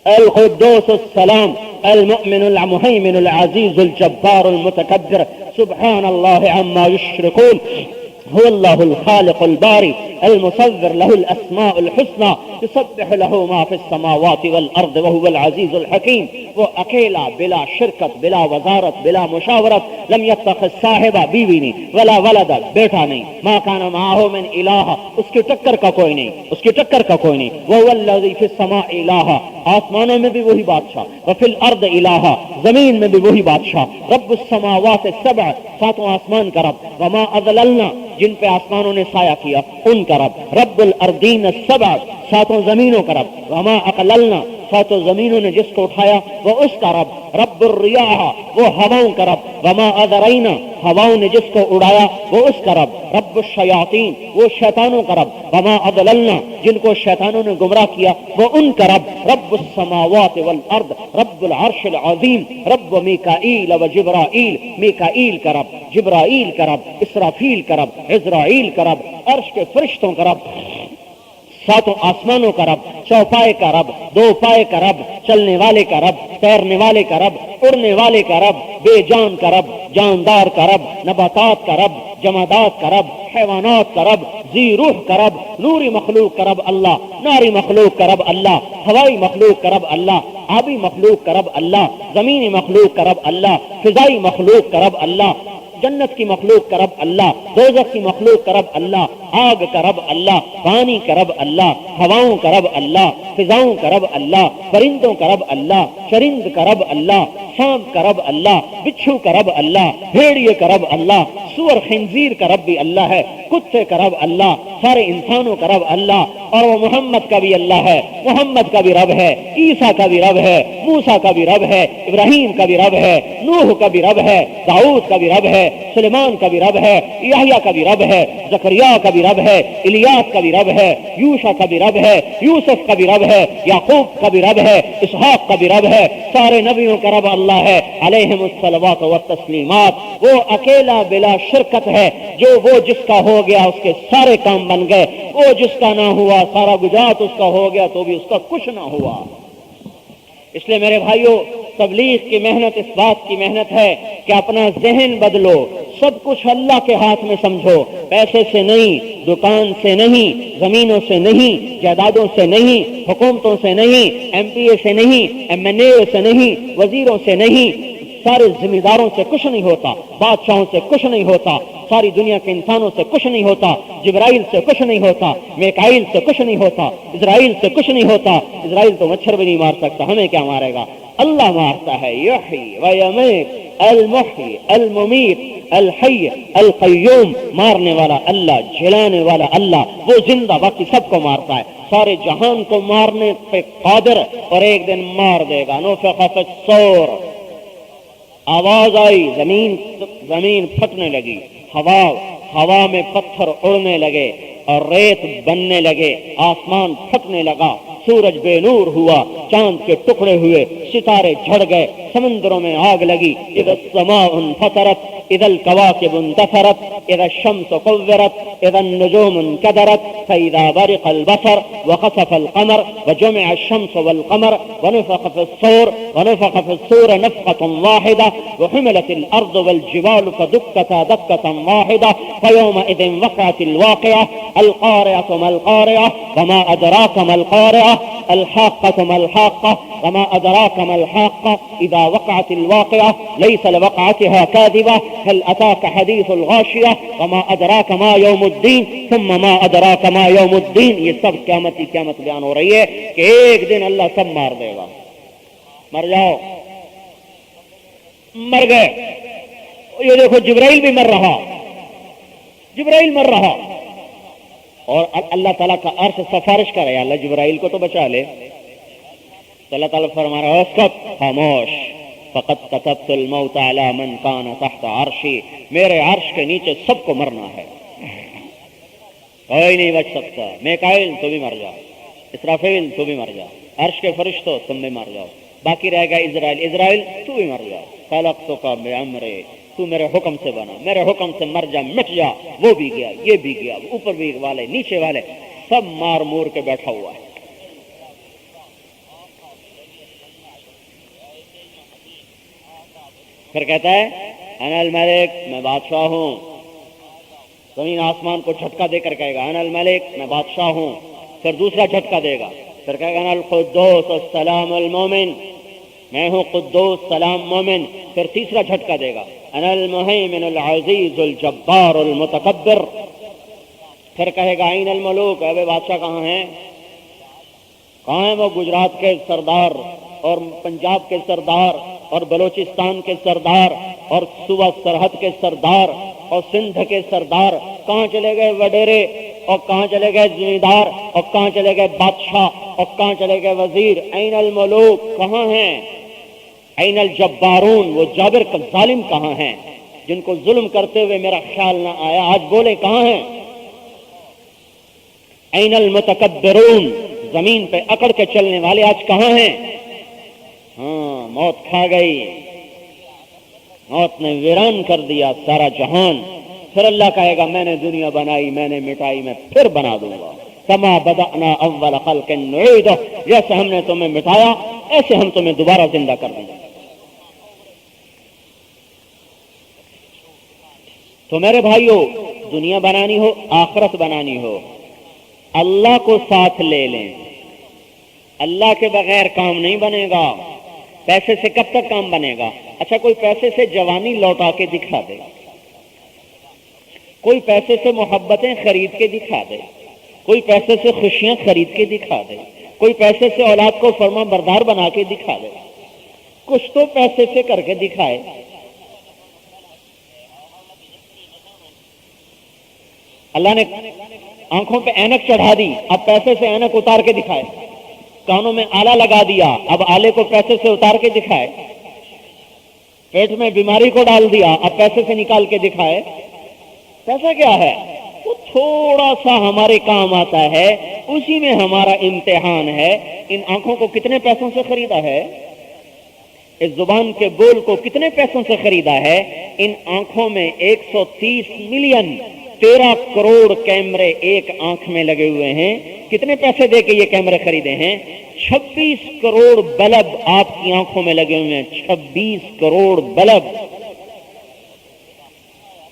القدوس السلام المؤمن المهيمن العزيز الجبار المتكبر سبحان الله عما يشركون هو الله الخالق الباري المصور له الاسماء الحسنى يسبح له ما في السماوات والارض وهو العزيز الحكيم. وہ اکیلا بلا شرکت بلا وزارت بلا مشاورت، لم يتخذ صاحبہ بیوی نہیں، ولا ولدا بیٹا نہیں، ما كان معه من الہ، اس کی ٹکر کا کوئی نہیں، اس کی ٹکر کا کوئی نہیں. وهو الذي في السماء الہ، آسمانوں میں بھی وہی بادشاہ، وفي الارض الہ، زمین میں بھی وہی بادشاہ. رب السماوات السبع، ساتوں آسمان کا رب، وما اضللنا، جن پہ آسمانوں نے سایہ کیا ان کا رب. رب الارضین السبع، ساتوں زمینوں کا رب، وما اقللنا، ساتوں زمینوں نے جس کو اٹھایا وہ اس کا رب. رب الریاح، وہ ہواؤں کا رب، وما اذرینا، ہواؤں نے جس کو اڑایا وہ اس کا رب. رب الشیاطین، وہ شیطانوں کا رب، وما اضللنا، جن کو شیطانوں نے گمراہ کیا وہ ان کا رب. رب السماوات والارض، رب العرش العظیم، رب میکائیل و جبرائیل، میکائیل کا رب، جبرائیل کا رب، اسرافیل کا رب، عزرائیل کا رب، عرش کے فرشتوں کا رب، ساتوں آسمانوں کا رب، چوپائے کا رب، دو پائے کا رب، چلنے والے کا رب، تیرنے والے کا رب، اڑنے والے کا رب، بے جان کا رب، جاندار کا رب، نباتات کا رب، جمادات کا رب، حیوانات کا رب، ذی روح کا رب، نوری مخلوق کا رب اللہ، ناری مخلوق کا رب اللہ، ہوائی مخلوق کا رب اللہ، آبی مخلوق کا رب اللہ، زمینی مخلوق کا رب اللہ، فضائی مخلوق کا رب اللہ، جنت کی مخلوق کا رب اللہ، دوزخ کی مخلوق کا رب اللہ، آگ کا رب اللہ، پانی کا رب اللہ، ہواؤں کا رب اللہ، فضاؤں کا رب اللہ، پرندوں کا رب اللہ، چرند کا رب اللہ، سانپ کا رب اللہ، بچھو کا رب اللہ، بھیڑیے کا رب اللہ، سور خنزیر کا رب بھی اللہ ہے، کتے کا رب اللہ، سارے انسانوں کا رب اللہ. اور وہ محمد کا بھی اللہ ہے، محمد کا بھی رب ہے، عیسیٰ کا بھی رب ہے، موسیٰ کا بھی رب ہے، ابراہیم کا بھی رب ہے، نوح کا بھی رب ہے، داؤد کا بھی رب ہے، سلیمان کا بھی رب ہے، یحییٰ کا بھی رب ہے، زکریا کا بھی رب ہے، الیاس کا بھی رب ہے، یوشع کا بھی رب ہے، یوسف کا بھی رب ہے، یعقوب کا بھی رب ہے، اسحاق کا بھی رب ہے. سارے نبیوں کا رب اللہ ہے علیہم الصلوات والتسلیمات. وہ اکیلا بلا شرکت ہے، جو وہ جس کا ہو گیا اس کے سارے کام بن گئے، وہ جس کا نہ ہوا سارا گجات اس کا ہو گیا تو بھی اس کا کچھ نہ ہوا. اس لیے میرے بھائیوں، تبلیغ کی محنت اس بات کی محنت ہے کہ اپنا ذہن بدلو، سب کچھ اللہ کے ہاتھ میں سمجھو، پیسے سے نہیں، دکان سے نہیں، زمینوں سے نہیں، جائیدادوں سے نہیں، حکومتوں سے نہیں، ایم پی اے سے نہیں، ایم این اے سے نہیں، وزیروں سے نہیں، سارے ذمہ داروں سے کچھ نہیں ہوتا، بادشاہوں سے کچھ نہیں ہوتا، ساری دنیا کے انسانوں سے کچھ نہیں ہوتا، جبرائیل سے کچھ نہیں ہوتا، میکائیل سے کچھ نہیں ہوتا، اسرائیل سے کچھ نہیں ہوتا. اسرائیل تو مچھر بھی نہیں مار سکتا، ہمیں کیا مارے گا؟ اللہ مارتا ہے. یحیی و یمیت، المحیی الممیت الحی القیوم، مارنے والا اللہ، جلانے والا اللہ، وہ زندہ باقی سب کو مارتا ہے، سارے جہان کو مارنے پہ قادر، اور ایک دن مار دے گا. نفخ فی الصور، آواز آئی، زمین پھٹنے لگی، ہوا میں پتھر اڑنے لگے اور ریت بننے لگے، آسمان پھٹنے لگا، سورج بے نور ہوا، چاند کے ٹکڑے ہوئے، ستارے جھڑ گئے، سمندروں میں آگ لگی. اذا السماء انفطرت، اذا الكواكب انتثرت، اذا الشمس كورت، اذا النجوم انكدرت، فاذا برق البصر وخسف القمر وجمع الشمس والقمر ونفخ في الصور نفخة واحدة وحملت الارض والجبال فدكتا دكة واحدة فيومئذ وقعت الواقعة. القارعة ما القارعة وما أدراك ما القارعة، الحاقة ما الحاقة وما أدراك ما الحاقة، إذا وقعت الواقعة ليس لوقعتها كاذبة، هل أتاك حديث الغاشية وما أدراك ما يوم الدين ثم ما أدراك ما يوم الدين. یہ سب قیامت بیان ہو رہی ہے کہ ایک دن اللہ سب مار دے گا. مر جاؤ، مر گئے. یہ دیکھو جبرائیل بھی مر رہا، جبرائیل مر رہا، اور اللہ تعالیٰ کا عرش سفارش کر رہا ہے، اللہ جبرائیل کو تو بچا لے. تو اللہ تعالیٰ فرما رہا ہے اسکت، خاموش، فقط كتبت الموت على من كان تحت عرشی، میرے عرش کے نیچے سب کو مرنا ہے، کوئی نہیں بچ سکتا. میکائیل تو بھی مر جاؤ، اسرافیل تو بھی مر جاؤ، عرش کے فرشتوں تم بھی مر جاؤ، باقی رہے گا اسرائیل تو بھی مر جاؤ. خلقتک بعمری، تو میرے حکم سے بنا، میرے حکم سے مر جا، مٹ جا. وہ بھی گیا، یہ بھی گیا، اوپر بھی والے نیچے والے سب مار مور کے بیٹھا ہوا ہے. پھر کہتا ہے انا الملک، میں بادشاہ ہوں. زمین آسمان کو جھٹکا دے کر کہے گا انا الملک، میں بادشاہ ہوں. پھر دوسرا جھٹکا دے گا، پھر کہے گا انا القدوس السلام المومن، میں ہوں قدوس سلام مومن. پھر تیسرا جھٹکا دے گا انا المہیمن العزیز الجبار المتکبر. پھر کہے گا این الملوک، اے بادشاہ کہاں ہیں؟ کہاں ہیں وہ گجرات کے سردار اور پنجاب کے سردار اور بلوچستان کے سردار اور صوبہ سرحد کے سردار اور سندھ کے سردار؟ کہاں چلے گئے وڈیرے، اور کہاں چلے گئے زمیندار، اور کہاں چلے گئے بادشاہ، اور کہاں چلے گئے وزیر؟ این الملوک، کہاں ہیں؟ این الجبارون، وہ جابر کا ظالم کہاں ہیں جن کو ظلم کرتے ہوئے میرا خیال نہ آیا؟ آج بولے کہاں ہیں؟ این المتکبرون، زمین پہ اکڑ کے چلنے والے آج کہاں ہیں؟ ہاں، موت کھا گئی، موت نے ویران کر دیا سارا جہان. پھر اللہ کہے گا میں نے دنیا بنائی، میں نے مٹائی، میں پھر بنا دوں گا. کما بدأنا اول خلق نعیدہ، جیسے ہم نے تمہیں مٹایا ایسے ہم تمہیں دوبارہ زندہ کر دیں گے. تو میرے بھائیو، دنیا بنانی ہو، آخرت بنانی ہو، اللہ کو ساتھ لے لیں. اللہ کے بغیر کام نہیں بنے گا. پیسے سے کب تک کام بنے گا؟ اچھا، کوئی پیسے سے جوانی لوٹا کے دکھا دے، کوئی پیسے سے محبتیں خرید کے دکھا دے، کوئی پیسے سے خوشیاں خرید کے دکھا دے، کوئی پیسے سے اولاد کو فرما بردار بنا کے دکھا دے. کچھ تو پیسے سے کر کے دکھائے. اللہ نے آنکھوں پہ اینک چڑھا دی، اب پیسے سے اینک اتار کے دکھائے. کانوں میں آلہ لگا دیا، اب آلے کو پیسے سے اتار کے دکھائے. پیٹ میں بیماری کو ڈال دیا، اب پیسے سے نکال کے دکھائے. پیسہ کیا ہے؟ وہ تھوڑا سا ہمارے کام آتا ہے، اسی میں ہمارا امتحان ہے. ان آنکھوں کو کتنے پیسوں سے خریدا ہے؟ اس زبان کے بول کو کتنے پیسوں سے خریدا ہے؟ ان آنکھوں میں 130 ملین 13 کروڑ کیمرے ایک آنکھ میں لگے ہوئے ہیں. کتنے پیسے دے کے یہ کیمرے خریدے ہیں؟ 26 کروڑ بلب آپ کی آنکھوں میں لگے ہوئے ہیں. 26 کروڑ بلب.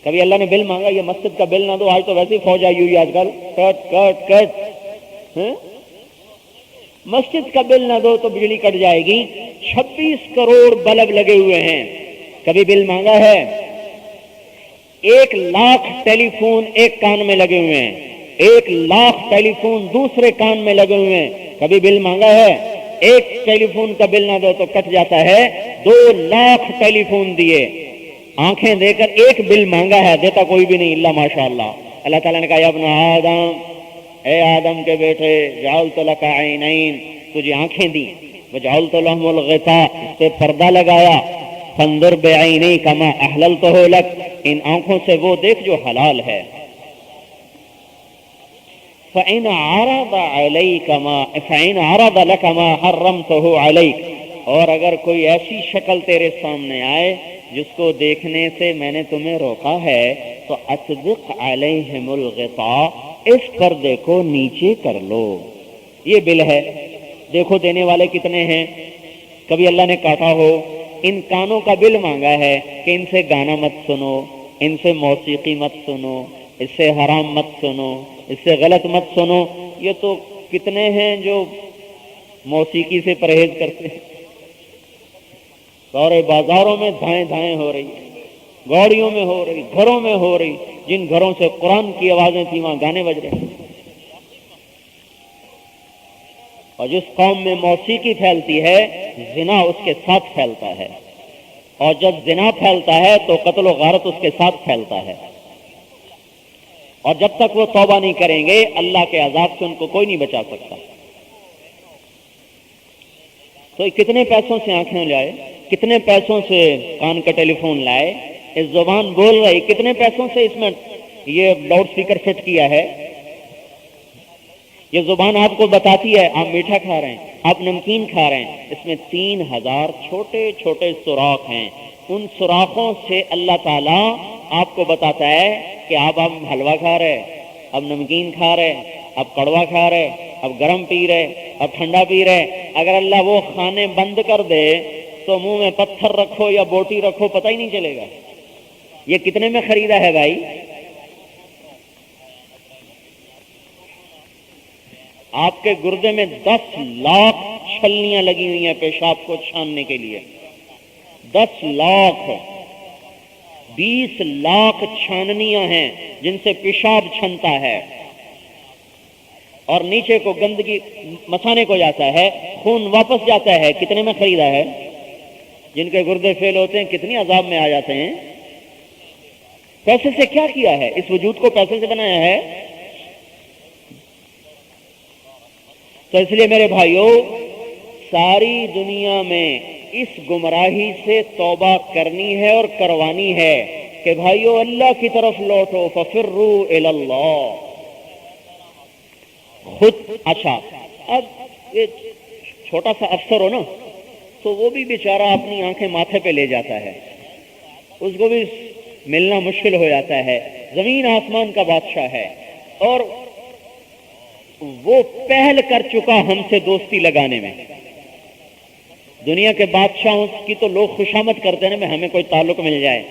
کبھی اللہ نے بل مانگا یہ مسجد کا بل نہ دو؟ آج تو ویسے ہی فوج آئی ہوئی آج کل، کٹ کٹ کٹ. مسجد کا بل نہ دو تو بجلی کٹ جائے گی. 26 کروڑ بلب لگے ہوئے ہیں. کبھی بل مانگا ہے؟ 1 لاکھ ٹیلی فون ایک کان میں لگے ہوئے ہیں، 1 لاکھ ٹیلی فون دوسرے کان میں لگے ہوئے ہیں. کبھی بل مانگا ہے؟ ایک ٹیلی فون کا بل نہ دو تو کٹ جاتا ہے. 2 لاکھ ٹیلی فون دیے، آنکھیں دے کر ایک بل مانگا ہے، دیتا کوئی بھی نہیں اللہ ماشاء اللہ. اللہ تعالیٰ نے کہا یا ابن آدم، اے آدم کے بیٹے، جعلت لک عینین، تجھے آنکھیں دی، وجعلت لهم الغطاء، اس پہ پردہ لگایا، فانظر بعینیک ما احللتہ لک، ان آنکھوں سے وہ دیکھ جو حلال ہے. فإن عرض لك ما حرمته عليك، اور اگر کوئی ایسی شکل تیرے سامنے آئے جس کو دیکھنے سے میں نے تمہیں روکا ہے تو اطبق علیہم الغطاء، اس پردے کو نیچے کر لو. یہ بل ہے، دیکھو دینے والے کتنے ہیں. کبھی اللہ نے کاٹا ہو. ان کانوں کا بل مانگا ہے کہ ان سے گانا مت سنو، ان سے موسیقی مت سنو، اس سے حرام مت سنو، اس سے غلط مت سنو. یہ تو کتنے ہیں جو موسیقی سے پرہیز کرتے ہیں. سارے بازاروں میں دھائیں دھائیں ہو رہی، گاڑیوں میں ہو رہی، گھروں میں ہو رہی. جن گھروں سے قرآن کی آوازیں تھیں وہاں گانے بج رہے ہیں. اور جس قوم میں موسیقی پھیلتی ہے زنا اس کے ساتھ پھیلتا ہے، اور جب زنا پھیلتا ہے تو قتل و غارت اس کے ساتھ پھیلتا ہے. اور جب تک وہ توبہ نہیں کریں گے اللہ کے عذاب سے ان کو کوئی نہیں بچا سکتا. تو کتنے پیسوں سے آنکھیں لائے، کتنے پیسوں سے کان کا ٹیلی فون لائے، اس زبان بول رہی، کتنے پیسوں سے اس میں یہ لاؤڈ سپیکر فٹ کیا ہے. یہ زبان آپ کو بتاتی ہے آپ میٹھا کھا رہے ہیں، آپ نمکین کھا رہے ہیں. اس میں 3000 چھوٹے چھوٹے سوراخ ہیں. ان سوراخوں سے اللہ تعالیٰ آپ کو بتاتا ہے کہ اب حلوہ کھا رہے، اب نمکین کھا رہے، اب کڑوا کھا رہے، اب گرم پی رہے، اب ٹھنڈا پی رہے. اگر اللہ وہ کھانے بند کر دے تو منہ میں پتھر رکھو یا بوٹی رکھو پتہ ہی نہیں چلے گا. یہ کتنے میں خریدا ہے بھائی؟ آپ کے گردے میں 10 لاکھ چھلنیاں لگی ہوئی ہیں پیشاب کو چھاننے کے لیے. 10 لاکھ 20 لاکھ چھاننیاں ہیں جن سے پیشاب چھنتا ہے اور نیچے کو گندگی مسانے کو جاتا ہے, خون واپس جاتا ہے. کتنے میں خریدا ہے؟ جن کے گردے فیل ہوتے ہیں کتنی عذاب میں آ جاتے ہیں. پیسے سے کیا کیا ہے؟ اس وجود کو پیسے سے بنایا ہے. تو اس لیے میرے بھائیوں, ساری دنیا میں اس گمراہی سے توبہ کرنی ہے اور کروانی ہے کہ بھائیوں اللہ کی طرف لوٹو. ففروا الی اللہ. خود اچھا, اب یہ چھوٹا سا افسر ہو نا تو وہ بھی بیچارہ اپنی آنکھیں ماتھے پہ لے جاتا ہے, اس کو بھی ملنا مشکل ہو جاتا ہے. زمین آسمان کا بادشاہ ہے اور وہ پہل کر چکا ہم سے دوستی لگانے میں. دنیا کے بادشاہوں کی تو لوگ خوشامد کرتے ہیں نا, ہمیں کوئی تعلق مل جائے.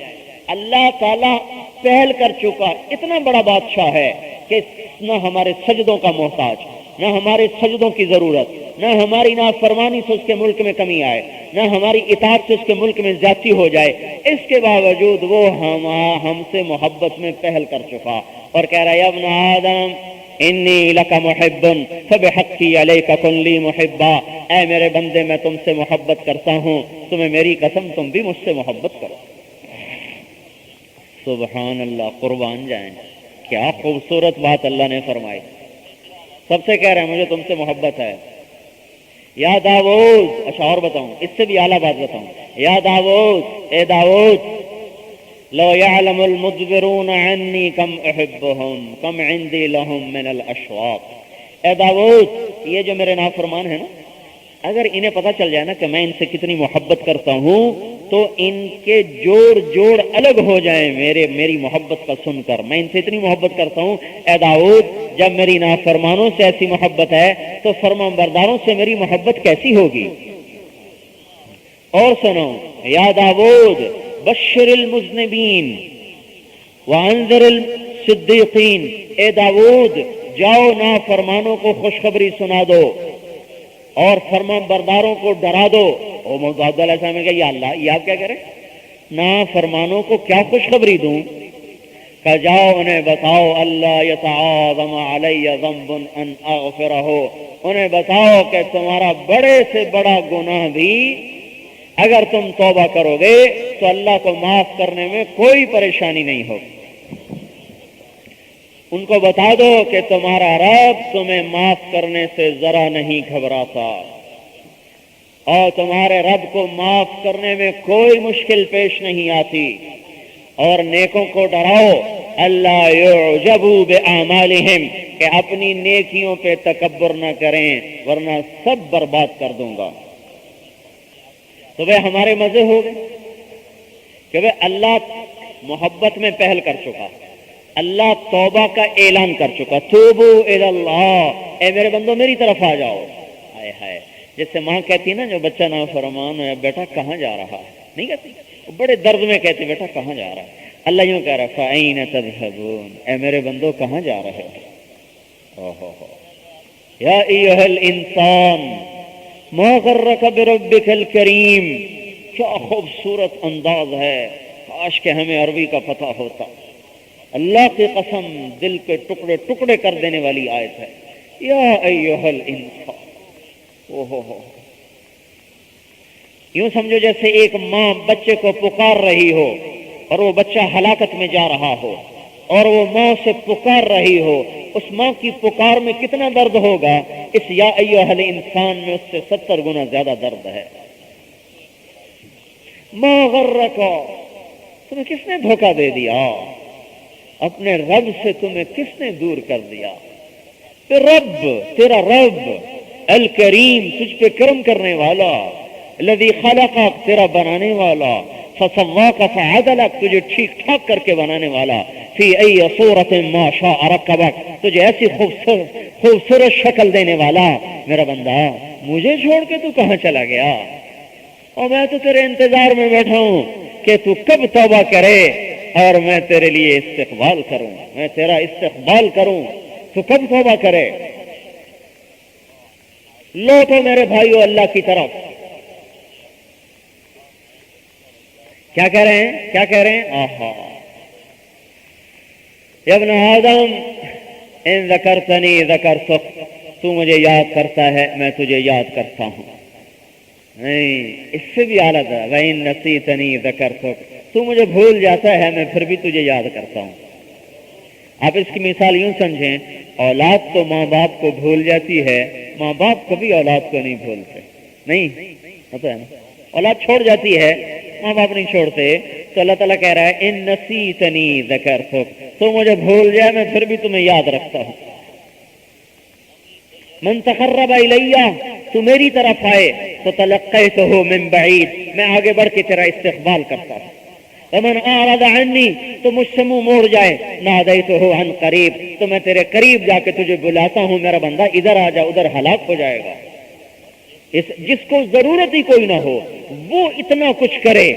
اللہ تعالیٰ پہل کر چکا, اتنا بڑا بادشاہ ہے کہ نہ ہمارے سجدوں کا محتاج, نہ ہمارے سجدوں کی ضرورت, نہ ہماری نافرمانی سے اس کے ملک میں کمی آئے, نہ ہماری اطاعت سے اس کے ملک میں زیادتی ہو جائے. اس کے باوجود وہ ہم سے محبت میں پہل کر چکا اور کہہ رہا ہے یا ابن آدم انی لک محب فبحقی علیک کن لی محبا. اے میرے بندے میں تم سے محبت کرتا ہوں, تمہیں میری قسم تم بھی مجھ سے محبت کرو. سبحان اللہ, قربان جائیں, کیا خوبصورت بات اللہ نے فرمائی. سب سے کہہ رہے ہیں مجھے تم سے محبت ہے. یا داؤد, اچھا اور بتاؤں, اس سے بھی اعلیٰ بات بتاؤں. یا داؤد, اے داؤد, لو يعلم المدبرون عني كم احبهم كم عندي لهم من الاشواق. اے داؤد, یہ جو میرے نافرمان ہیں نا, اگر انہیں پتہ چل جائے نا کہ میں ان سے کتنی محبت کرتا ہوں تو ان کے جوڑ الگ ہو جائیں میری محبت کا سن کر. میں ان سے اتنی محبت کرتا ہوں. اے داؤد, جب میری نافرمانوں سے ایسی محبت ہے تو فرمانبرداروں سے میری محبت کیسی ہوگی. اور سنو, یا داؤد بشر المذنبین وانذر الصدیقین. اے داؤد, جاؤ نافرمانوں کو خوشخبری سنا دو اور فرمان برداروں کو ڈرا دو. او موعود علیہ السلام نے کہا یا اللہ, یہ آپ کیا کریں, نافرمانوں کو کیا خوشخبری دوں؟ کہ جاؤ انہیں بتاؤ اللہ یتعاظم علی ذنب ان اغفرہ. انہیں بتاؤ کہ تمہارا بڑے سے بڑا گناہ بھی اگر تم توبہ کرو گے تو اللہ کو معاف کرنے میں کوئی پریشانی نہیں ہوگی. ان کو بتا دو کہ تمہارا رب تمہیں معاف کرنے سے ذرا نہیں گھبراتا اور تمہارے رب کو معاف کرنے میں کوئی مشکل پیش نہیں آتی. اور نیکوں کو ڈراؤ اللہ یعجبوا باعمالہم, کہ اپنی نیکیوں پہ تکبر نہ کریں ورنہ سب برباد کر دوں گا. تو وہ ہمارے مزے ہو گئے کہ وہ اللہ محبت میں پہل کر چکا, اللہ توبہ کا اعلان کر چکا. توبو الی اللہ, اے میرے بندو میری طرف آ جاؤ. ہائے ہائے, جیسے ماں کہتی ہے نا جو بچہ نافرمان ہے, بیٹا کہاں جا رہا ہے, نہیں کہتی, بڑے درد میں کہتی بیٹا کہاں جا رہا ہے. اللہ یوں کہہ رہا ہے فَأَيْنَ تَذْهَبُونَ, اے میرے بندو کہاں جا رہے ہو. یا ایھا الانسان ما غرک بربک الکریم. کیا خوبصورت انداز ہے, کاش کہ ہمیں عربی کا پتہ ہوتا. اللہ کی قسم دل کے ٹکڑے ٹکڑے کر دینے والی آیت ہے. یا ایھا الانسان, یوں سمجھو جیسے ایک ماں بچے کو پکار رہی ہو اور وہ بچہ ہلاکت میں جا رہا ہو اور وہ ماں سے پکار رہی ہو. اس ماں کی پکار میں کتنا درد ہوگا, اس یا ایھا الانسان میں اس سے 70 گنا زیادہ درد ہے. ما غرک, تمہیں کس نے دھوکہ دے دیا, اپنے رب سے تمہیں کس نے دور کر دیا. رب, تیرا رب الکریم, تجھ پہ کرم کرنے والا, الذی خلقک, تیرا بنانے والا, فسواک فعدلک, تجھے ٹھیک ٹھاک کر کے بنانے والا, فی ای صورت ما شاء رکبک, تجھے ایسی خوبصورت شکل دینے والا. میرا بندہ مجھے چھوڑ کے تو کہاں چلا گیا, اور میں تو تیرے انتظار میں بیٹھا ہوں کہ تو کب توبہ کرے اور میں تیرے لیے استقبال کروں, میں تیرا استقبال کروں, تو کب توبہ کرے. لوٹو میرے بھائیو اللہ کی طرف. کیا کہہ رہے ہیں؟ کیا کہہ رہے ہیں؟ آہا یا ابن آدم ان ذکرتنی ذکرتک، تو مجھے یاد کرتا ہے میں تجھے یاد کرتا ہوں. نہیں، اس سے بھی اعلیٰ تھا وَإِن نَسِيتَنِي ذَكَرْتُكَ، تو مجھے بھول جاتا ہے میں پھر بھی تجھے یاد کرتا ہوں. آپ اس کی مثال یوں سمجھیں، اولاد تو ماں باپ کو بھول جاتی ہے، ماں باپ کبھی اولاد کو نہیں بھولتے. نہیں ہوتا ہے نا، اولاد چھوڑ جاتی ہے، ماں باپ نہیں چھوڑتے. تو اللہ تعالیٰ کہہ رہا ہے ان نسیتنی ذکرتک، تو مجھے بھول جائے میں پھر بھی تمہیں یاد رکھتا ہوں. من تقرب الیہ، تو میری طرف آئے تو تلقیتہ من بعید، میں آگے بڑھ کے تیرا استقبال کرتا ہوں. ومن اعرض عنی، تو مجھ سے منہ موڑ جائے، نادیتہ عن قریب، تو میں تیرے قریب جا کے تجھے بلاتا ہوں میرا بندہ ادھر آ جا، ادھر ہلاک ہو جائے گا. جس کو ضرورت ہی کوئی نہ ہو وہ اتنا کچھ کرے.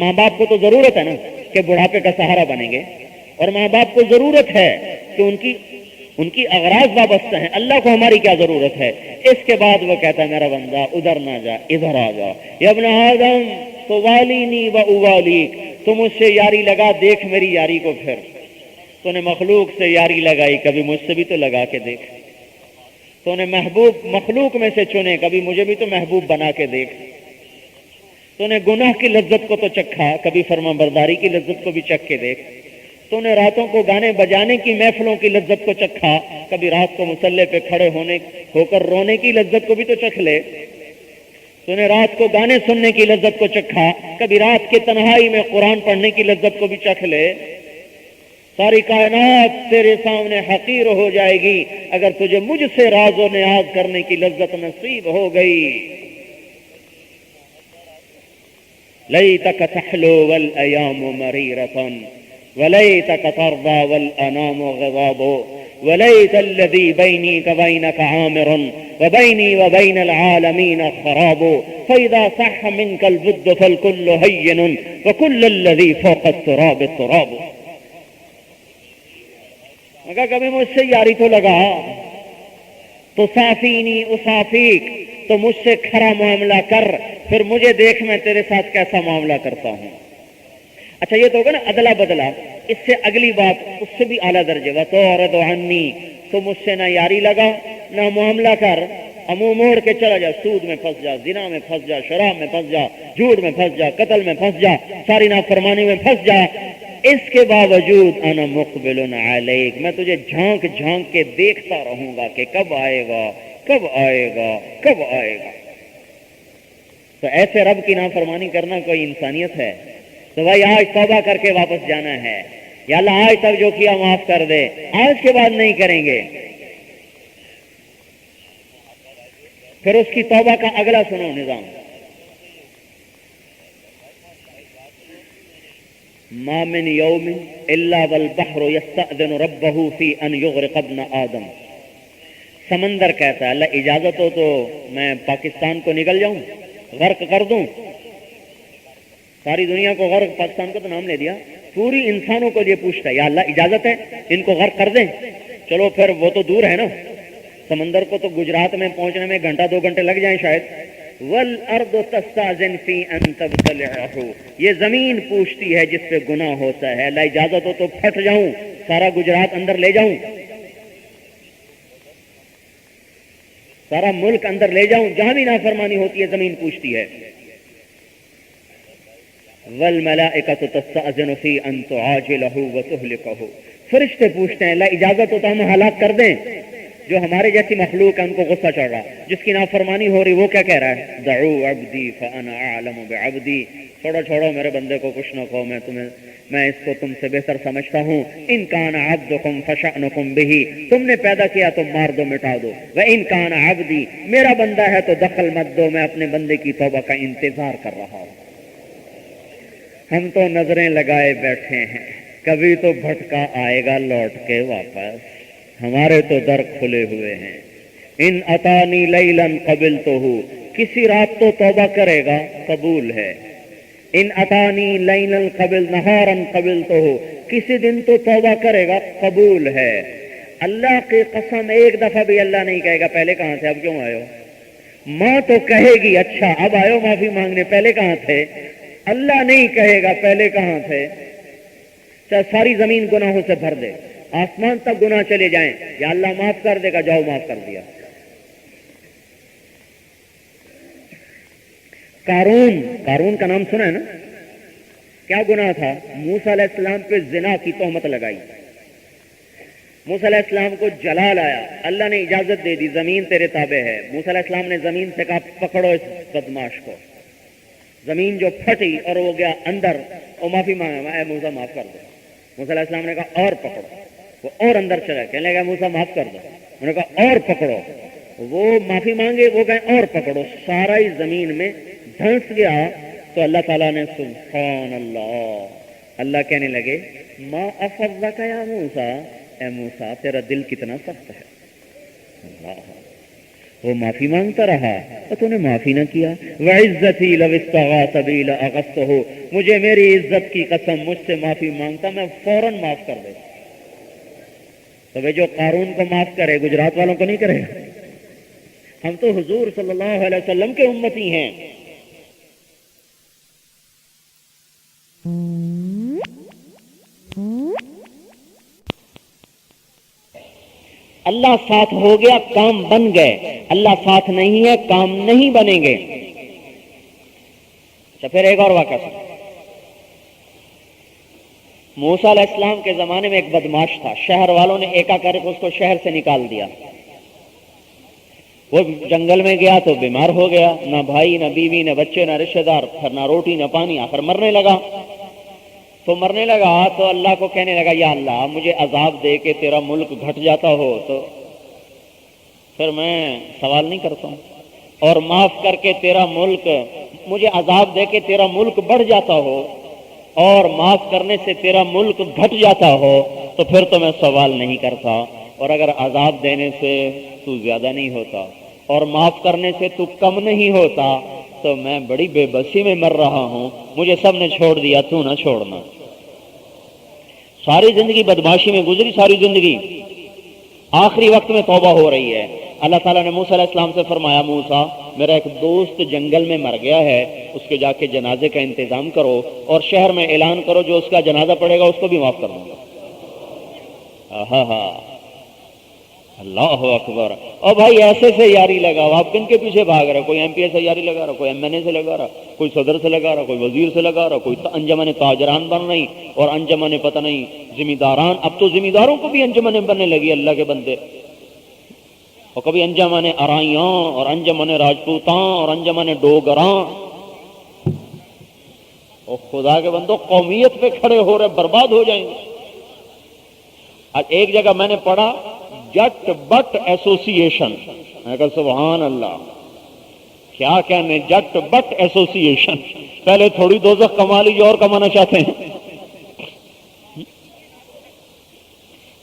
ماں باپ کو تو ضرورت ہے نا کہ بڑھاپے کا سہارا بنیں گے، اور ماں باپ کو ضرورت ہے کہ ان کی اغراض وابستہ ہیں. اللہ کو ہماری کیا ضرورت ہے؟ اس کے بعد وہ کہتا ہے میرا بندہ ادھر نہ جا، ادھر آ جا. یا ابن آدم توالینی و اوالیک، تو مجھ سے یاری لگا، دیکھ میری یاری کو. پھر تو نے مخلوق سے یاری لگائی، کبھی مجھ سے بھی تو لگا کے دیکھ. تو نے محبوب مخلوق میں سے چنے، کبھی مجھے بھی تو محبوب بنا کے دیکھ. تو نے گناہ کی لذت کو تو چکھا، کبھی فرما برداری کی لذت کو بھی چکھ کے دیکھ. تو نے راتوں کو گانے بجانے کی محفلوں کی لذت کو چکھا، کبھی رات کو مصلے پہ کھڑے ہو کر رونے کی لذت کو بھی تو چکھ لے. تو نے رات کو گانے سننے کی لذت کو چکھا، کبھی رات کے تنہائی میں قرآن پڑھنے کی لذت کو بھی چکھ لے. ساری کائنات تیرے سامنے حقیر ہو جائے گی اگر تجھے مجھ سے راز و نیاز کرنے کی لذت نصیب ہو گئی. لیتک تحلو والایام مریرۃ ولیتک ترضى والانام غضاب وليت الذي بيني وبينك عامر وبيني وبين العالمين خراب فإذا صح منك البد فالكل هين وكل الذي فوق التراب التراب. مگر کبھی مجھ سے یاری تو لگا، تو صافینی اصافیک، تو مجھ سے کھرا معاملہ کر، پھر مجھے دیکھ میں تیرے ساتھ کیسا معاملہ کرتا ہوں. اچھا یہ تو ہوگا نا ادلا بدلا. اس سے اگلی بات اس سے بھی اعلیٰ درجے، وَتُعْرِضُ عَنِّی، تو مجھ سے نہ یاری لگا نہ معاملہ کر، منہ موڑ کے چلا جا، سود میں پھنس جا، زنا میں پھنس جا، شراب میں پھنس جا، جھوٹ میں پھنس جا، قتل میں پھنس جا، ساری نافرمانی میں پھنس جا. اس کے باوجود انا مقبل علیک، میں تجھے جھانک جھانک کے دیکھتا رہوں گا کہ کب آئے گا، کب آئے گا، کب آئے گا. تو ایسے رب کی نافرمانی کرنا کوئی انسانیت ہے؟ تو بھائی آج توبہ کر کے واپس جانا ہے. یا اللہ آج تک جو کیا معاف کر دے، آج کے بعد نہیں کریں گے. پھر اس کی توبہ کا اگلا سنو نظام. ما من یوم الا والبحر یستأذن ربہ فی ان یغرق ابن آدم. سمندر کہتا ہے اللہ اجازت ہو تو میں پاکستان کو نکل جاؤں، غرق کر دوں. ساری دنیا کو غرق، پاکستان کو تو نام لے دیا، پوری انسانوں کو یہ پوچھتا ہے یا اللہ اجازت ہے ان کو غرق کر دیں؟ چلو پھر وہ تو دور ہے نا، سمندر کو تو گجرات میں پہنچنے میں گھنٹہ 2 گھنٹے لگ جائیں شاید. والارض تستاذن فی ان تبتلعہ، یہ زمین پوچھتی ہے جس پہ گناہ ہوتا ہے اللہ اجازت ہو تو پھٹ جاؤں، سارا گجرات اندر لے جاؤں، سارا ملک اندر لے جاؤں، جہاں بھی نافرمانی ہوتی ہے زمین پوچھتی ہے. والملائکۃ تستأذن فی ان تعاجلہ وتہلکہ، فرشتے پوچھتے ہیں اللہ اجازت ہو تو ہم ہلاک کر دیں. جو ہمارے جیسی مخلوق ہے ان کو غصہ چڑھ رہا، جس کی نافرمانی ہو رہی وہ کیا کہہ رہا ہے؟ دعوا عبدی فانا اعلم بعبدی، چھوڑو میرے بندے کو کچھ نہ کہو، میں اس کو تم سے بہتر سمجھتا ہوں. ان کان عبدکم فشأنکم بہ، تم نے پیدا کیا تو مار دو مٹا دو. وان کان عبدی، میرا بندہ ہے تو دخل مت دو، میں اپنے بندے کی توبہ کا انتظار کر رہا ہوں. ہم تو نظریں لگائے بیٹھے ہیں، کبھی تو بھٹکا آئے گا لوٹ کے واپس، ہمارے تو در کھلے ہوئے ہیں. ان اتانی لیلا قبلتہ، کسی رات تو توبہ کرے گا قبول ہے. ان اتانی لیلا قبل نہارا قبلتہ، کسی دن تو توبہ کرے گا قبول ہے. اللہ کی قسم ایک دفعہ بھی اللہ نہیں کہے گا پہلے کہاں تھے اب کیوں آئے ہو. ماں تو کہے گی اچھا اب آئے معافی مانگنے، پہلے کہاں تھے؟ اللہ نہیں کہے گا پہلے کہاں تھے؟ چاہے ساری زمین گناہوں سے بھر دے، آسمان تک گناہ چلے جائیں، یا اللہ معاف کر دے گا، جاؤ معاف کر دیا۔ قارون کا نام سنا ہے نا؟ کیا گناہ تھا؟ موسیٰ علیہ السلام پہ زنا کی تہمت لگائی، موسیٰ علیہ السلام کو جلال آیا، اللہ نے اجازت دے دی زمین تیرے تابع ہے۔ موسیٰ علیہ السلام نے زمین سے کہا پکڑو اس بدماش کو، زمین جو پھٹی اور وہ گیا اندر، اور معافی مانگا، اے موسیٰ معاف کر دو۔ موسیٰ علیہ السلام نے کہا اور پکڑو، وہ اور اندر چلا، کہنے لگا موسیٰ معاف کر دو، انہوں نے کہا اور پکڑو، وہ معافی مانگے، وہ کہیں اور پکڑو، سارا ہی زمین میں دھنس گیا۔ تو اللہ تعالیٰ نے سبحان اللہ کہنے لگے ما افضک یا موسیٰ، اے موسیٰ تیرا دل کتنا سخت ہے۔ اللہ، وہ معافی مانگتا رہا اور تو نے معافی نہ کیا۔ وعزتی لو استغاث بی لاغثتہ، مجھے میری عزت کی قسم مجھ سے معافی مانگتا میں فوراً معاف کر دیتا۔ تو وہ جو قارون کو معاف کرے گجرات والوں کو نہیں کرے گا؟ ہم تو حضور صلی اللہ علیہ وسلم کے امتی ہیں۔ اللہ ساتھ ہو گیا، کام بن گئے، اللہ ساتھ نہیں ہے، کام نہیں بنیں گے۔ اچھا پھر ایک اور واقعہ سن۔ موسیٰ علیہ السلام کے زمانے میں ایک بدماش تھا، شہر والوں نے ایکا کر کے اس کو شہر سے نکال دیا۔ وہ جنگل میں گیا تو بیمار ہو گیا، نہ بھائی نہ بیوی نہ بچے نہ رشتہ دار، پھر نہ روٹی نہ پانی، آخر مرنے لگا۔ تو مرنے لگا تو اللہ کو کہنے لگا یا اللہ مجھے عذاب دے کے تیرا ملک گھٹ جاتا ہو تو پھر میں سوال نہیں کرتا ہوں، اور معاف کر کے تیرا ملک، مجھے عذاب دے کے تیرا ملک بڑھ جاتا ہو اور معاف کرنے سے تیرا ملک گھٹ جاتا ہو تو پھر تو میں سوال نہیں کرتا، اور اگر عذاب دینے سے تو زیادہ نہیں ہوتا اور معاف کرنے سے تو کم نہیں ہوتا تو میں بڑی بے بسی میں مر رہا ہوں، مجھے سب نے چھوڑ دیا، تو نہ چھوڑنا۔ ساری زندگی بدماشی میں گزری، ساری زندگی، آخری وقت میں توبہ ہو رہی ہے۔ اللہ تعالیٰ نے موسیٰ علیہ السلام سے فرمایا موسیٰ میرا ایک دوست جنگل میں مر گیا ہے، اس کے جا کے جنازے کا انتظام کرو اور شہر میں اعلان کرو جو اس کا جنازہ پڑے گا اس کو بھی معاف کر دوں گا۔ ہاں اللہ اکبر۔ اور بھائی ایسے سے یاری لگاؤ، آپ کن کے پیچھے بھاگ رہے؟ کوئی ایم پی اے سے یاری لگا رہا، کوئی ایم این اے سے لگا رہا، کوئی صدر سے لگا رہا، کوئی وزیر سے لگا رہا، کوئی انجمن تاجران بن رہی اور انجمن پتہ نہیں ذمہ داران، اب تو ذمہ داروں کو بھی انجمنیں بننے لگی اللہ کے بندے، اور کبھی انجمن ارائیاں اور انجمن راجپوتاں اور انجمن ڈوگراں، اور خدا کے بندوں قومیت پہ کھڑے ہو رہے، برباد ہو جائیں گے۔ آج ایک جگہ میں نے پڑھا جٹ بٹ ایسوسی ایشن، میں کہا سبحان اللہ، کیا کہنے جٹ بٹ ایسوسی ایشن، پہلے تھوڑی دوزخ کما لی جو اور کمانا چاہتے ہیں۔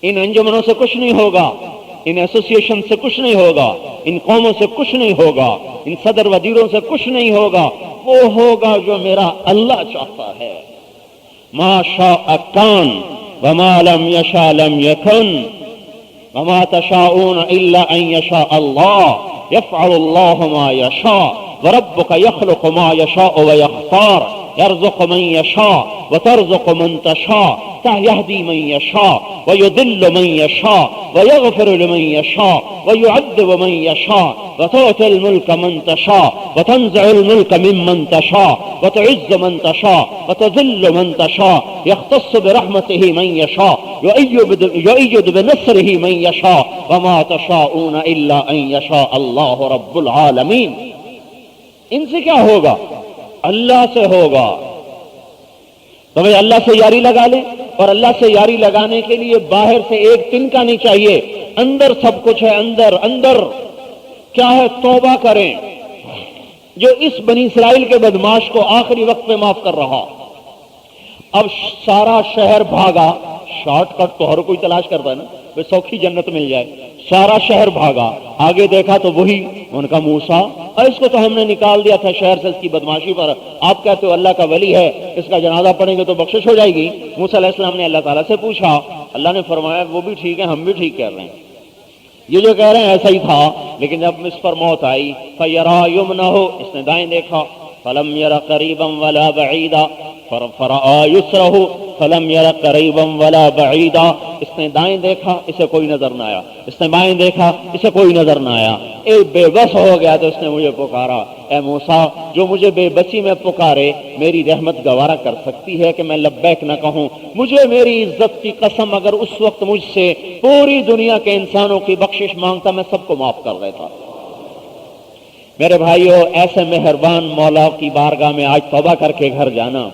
ان انجمنوں سے کچھ نہیں ہوگا، ان ایسوسی ایشن سے کچھ نہیں ہوگا، ان قوموں سے کچھ نہیں ہوگا، ان صدر وزیروں سے کچھ نہیں ہوگا، وہ ہوگا جو میرا اللہ چاہتا ہے۔ ما شاء کان وما لم یشاء لم یکن وما تشاءون الا ان یشاء اللہ یفعل اللہ ما یشاء وربک یخلق ما یشاء ویختار یرزق من یشاء وترزق من تشاء یہدی من یشاء ویضل من یشاء ویغفر لمن یشاء ویعذب من یشاء وتؤتی الملک من تشاء وتنزع الملک ممن تشاء وتعز من تشاء وتذل من تشاء یختص برحمته من یشاء یؤید بنصره من یشاء وما تشاءون الا ان یشاء اللہ رب العالمین۔ ان سے کیا ہوگا؟ اللہ سے ہوگا۔ تو بھائی اللہ سے یاری لگا لیں، اور اللہ سے یاری لگانے کے لیے باہر سے ایک تنکا نہیں چاہیے، اندر سب کچھ ہے، اندر کیا ہے؟ توبہ کریں۔ جو اس بنی اسرائیل کے بدماش کو آخری وقت میں معاف کر رہا، اب سارا شہر بھاگا، شارٹ کٹ تو ہر کوئی تلاش کرتا ہے نا، وہ سوکھی جنت مل جائے، سارا شہر بھاگا، آگے دیکھا تو وہی ان کا موسیٰ، اور اس کو تو ہم نے نکال دیا تھا شہر سے اس کی بدماشی پر، آپ کہتے ہو اللہ کا ولی ہے، اس کا جنازہ پڑھیں گے تو بخشش ہو جائے گی۔ موسیٰ علیہ السلام نے اللہ تعالیٰ سے پوچھا، اللہ نے فرمایا وہ بھی ٹھیک ہے، ہم بھی ٹھیک کہہ رہے ہیں، یہ جو کہہ رہے ہیں ایسا ہی تھا، لیکن جب اس پر موت آئی فَيَرَا يُمْنَهُ، اس نے دائیں دیکھا، فَلَمْ يَرَ قَرِيبًا وَلَا بَعِيدًا، فَرَأَى يُسْرَهُ فَلَمْ يَرَ قَرِيبًا وَلَا بَعِيدًا، اس نے دائیں دیکھا، اسے کوئی نظر نہ آیا، اس نے بائیں دیکھا، اسے کوئی نظر نہ آیا، ایک بے بس ہو گیا تو اس نے مجھے پکارا، اے موسیٰ جو مجھے بے بسی میں پکارے میری رحمت گوارا کر سکتی ہے کہ میں لبیک نہ کہوں؟ مجھے میری عزت کی قسم اگر اس وقت مجھ سے پوری دنیا کے انسانوں کی بخشش مانگتا میں سب کو معاف کر دیتا۔ میرے بھائیو، ایسے مہربان مولا کی بارگاہ میں آج توبہ کر کے گھر جانا،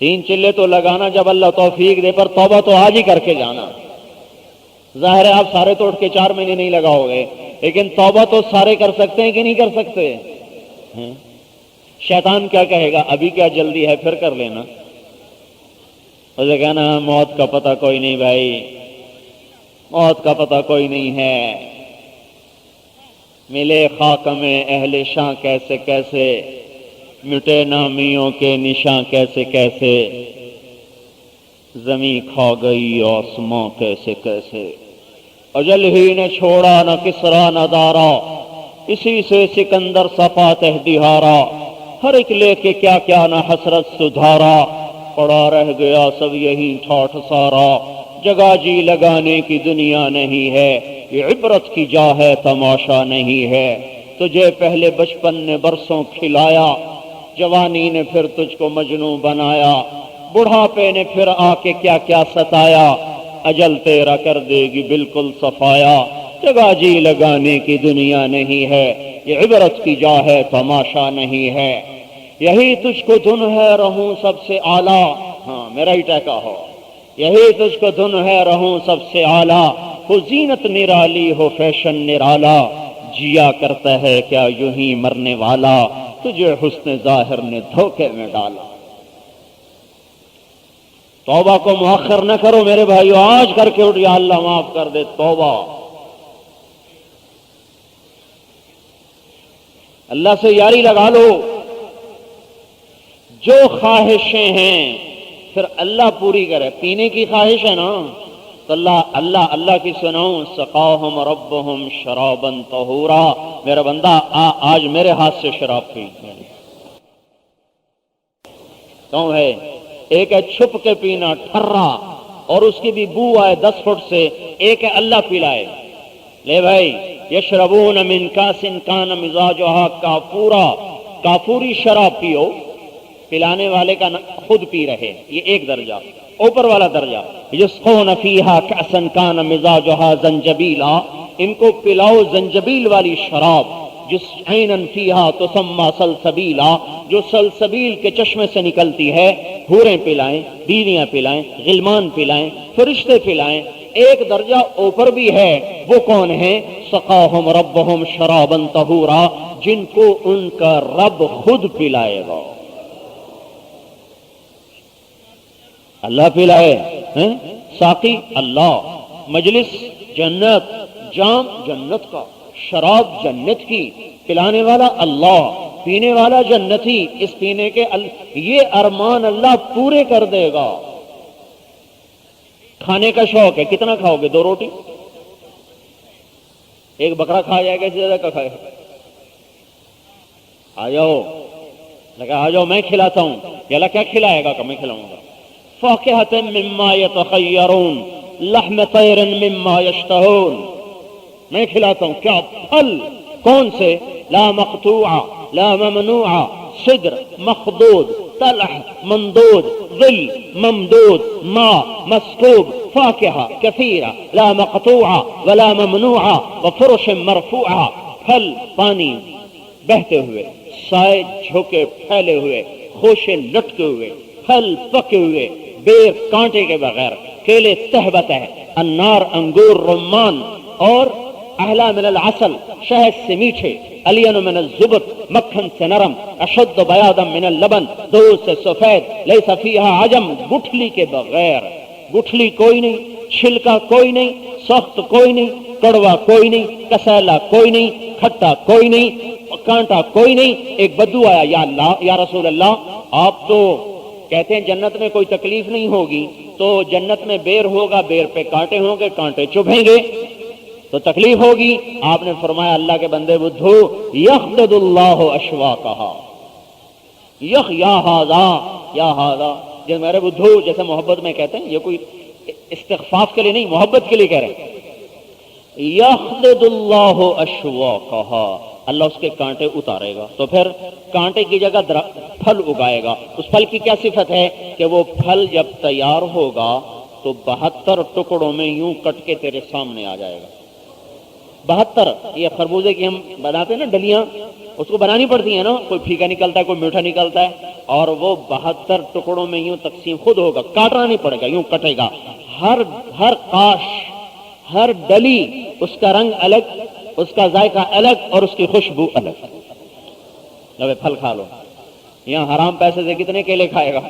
3 چلے تو لگانا جب اللہ توفیق دے، پر توبہ تو آج ہی کر کے جانا۔ ظاہر ہے آپ سارے تو اٹھ کے 4 مہینے نہیں لگاؤ گے، لیکن توبہ تو سارے کر سکتے ہیں کہ نہیں کر سکتے؟ شیطان کیا کہے گا؟ ابھی کیا جلدی ہے، پھر کر لینا۔ اسے کہنا موت کا پتہ کوئی نہیں بھائی، موت کا پتہ کوئی نہیں ہے، ملے خاک میں اہل شاں کیسے کیسے، مٹے نامیوں کے نشاں کیسے کیسے، زمیں کھا گئی آسماں کیسے کیسے، اجل ہی نے چھوڑا نہ کسرا نہ دارا، اسی سے سکندر صفا تہدیہارا، ہر ایک لے کے کیا کیا نہ حسرت سدھارا، پڑا رہ گیا سب یہی ٹھاٹھ سارا، جگہ جی لگانے کی دنیا نہیں ہے، یہ عبرت کی جا ہے تماشا نہیں ہے، تجھے پہلے بچپن نے برسوں کھلایا، جوانی نے پھر تجھ کو مجنوں بنایا، بڑھاپے نے پھر آ کے کیا کیا ستایا، اجل تیرا کر دے گی بالکل صفایا، جگہ جی لگانے کی دنیا نہیں ہے، یہ عبرت کی جا ہے تماشا نہیں ہے، یہی تجھ کو دھن ہے رہوں سب سے اعلیٰ، ہاں میرا ہی ٹیکا ہو، یہی تجھ کو دھن ہے رہوں سب سے اعلیٰ، ہو زینت نرالی ہو فیشن نرالا، جیا کرتا ہے کیا یوں ہی مرنے والا، تجھے حسن ظاہر نے دھوکے میں ڈالا۔ توبہ کو مؤخر نہ کرو میرے بھائیو، آج کر کے اٹھ، یا اللہ معاف کر دے، توبہ۔ اللہ سے یاری لگا لو، جو خواہشیں ہیں پھر اللہ پوری کرے۔ پینے کی خواہش ہے نا تو اللہ کی سناؤں، سقاہم ربہم شرابا طہورا، میرا بندہ آج میرے ہاتھ سے شراب پی۔ کیوں ہے؟ ایک ہے چھپ کے پینا ٹھرا اور اس کی بھی بو آئے 10 فٹ سے، ایک ہے اللہ پلائے۔ لے بھائی، یشربون من کاس کان مزاجہا کافورا، کافوری شراب پیو، پلانے والے کا خود پی رہے، یہ ایک درجہ۔ اوپر والا درجہ، یسقون فیہا کأسا کان مزاجہا زنجبیلا، ان کو پلاؤ زنجبیل والی شراب، جس عینن فیہا تسمى سلسبیلا، جو سلسبیل کے چشمے سے نکلتی ہے، حوریں پلائیں، بیویاں پلائیں، غلمان پلائیں، فرشتے پلائیں۔ ایک درجہ اوپر بھی ہے، وہ کون ہیں؟ سقاہم ربہم شرابا طہورا، جن کو ان کا رب خود پلائے گا۔ اللہ پلائے ہیں، ساقی اللہ، مجلس جنت، جام جنت کا، شراب جنت کی، پلانے والا اللہ، پینے والا جنتی، اس پینے کے یہ ارمان اللہ پورے کر دے گا۔ کھانے کا شوق ہے، کتنا کھاؤ گے؟ 2 روٹی؟ ایک بکرا کھا جائے گا، اس سے زیادہ کا کھائے؟ آ جاؤ، لگا آ جاؤ میں کھلاتا ہوں۔ یا اللہ کیا کھلائے گا؟ کہ میں کھلاؤں گا۔ فاکہۃ مما یتخیرون، لحم طیر مما یشتہون، میں کھلاتا ہوں۔ کیا پھل؟ کون سے؟ لا مقطوعہ لا ممنوعہ، صدر مخضود، طلح ممدود، ظل ممدود، ماء مسکوب، فاکہہ کثیرہ لا مقطوعہ ولا ممنوعہ وفرش مرفوعہ، پھل پانی بہتے ہوئے، سائے جھکے پھیلے ہوئے، خوشے لٹکے ہوئے، پھل پکے ہوئے، بیر کانٹے کے بغیر، کیلے تہبت ہے، انار انگور رمان، اور احلا من العسل، شہد سے میٹھے، الین من الزبر، مکھن سے نرم، اشد بیاضا من اللبن، دودھ سے سفید، لیس فیہا عجم، گٹھلی کے بغیر، گٹھلی کوئی نہیں، چھلکا کوئی نہیں، سخت کوئی نہیں، کڑوا کوئی نہیں، کسیلا کوئی نہیں، کھٹا کوئی نہیں، کانٹا کوئی نہیں۔ ایک بدو آیا، یا اللہ یا رسول اللہ، آپ تو کہتے ہیں جنت میں کوئی تکلیف نہیں ہوگی، تو جنت میں بیر ہوگا، بیر پہ کانٹے ہوں گے، کانٹے چبھیں گے۔ تو تکلیف ہوگی. آپ نے فرمایا اللہ کے بندے بدھو یخدد اللہ اشواقہا یا ہاذا جو میرے بدھو جیسے محبت میں کہتے ہیں, یہ کوئی استخفاف کے لیے نہیں, محبت کے لیے کہہ رہے ہیں. یخدد اللہ اشواقہا, اللہ اس کے کانٹے اتارے گا, تو پھر کانٹے کی جگہ پھل اگائے گا. اس پھل کی کیا صفت ہے کہ وہ پھل جب تیار ہوگا تو 72 ٹکڑوں میں یوں کٹ کے تیرے سامنے آ جائے گا. 72, یہ خربوزے کی ہم بناتے ہیں نا ڈلیاں, اس کو بنانی پڑتی ہیں نا, کوئی پھیکا نکلتا ہے کوئی میٹھا نکلتا ہے, اور وہ 72 ٹکڑوں میں یوں تقسیم خود ہوگا, کاٹنا نہیں پڑے گا, یوں کٹے گا. ہر کاش, ہر ڈلی اس کا رنگ الگ, اس کا ذائقہ الگ اور اس کی خوشبو الگ. جب پھل کھا لو, یہاں حرام پیسے سے کتنے کیلے کھائے گا,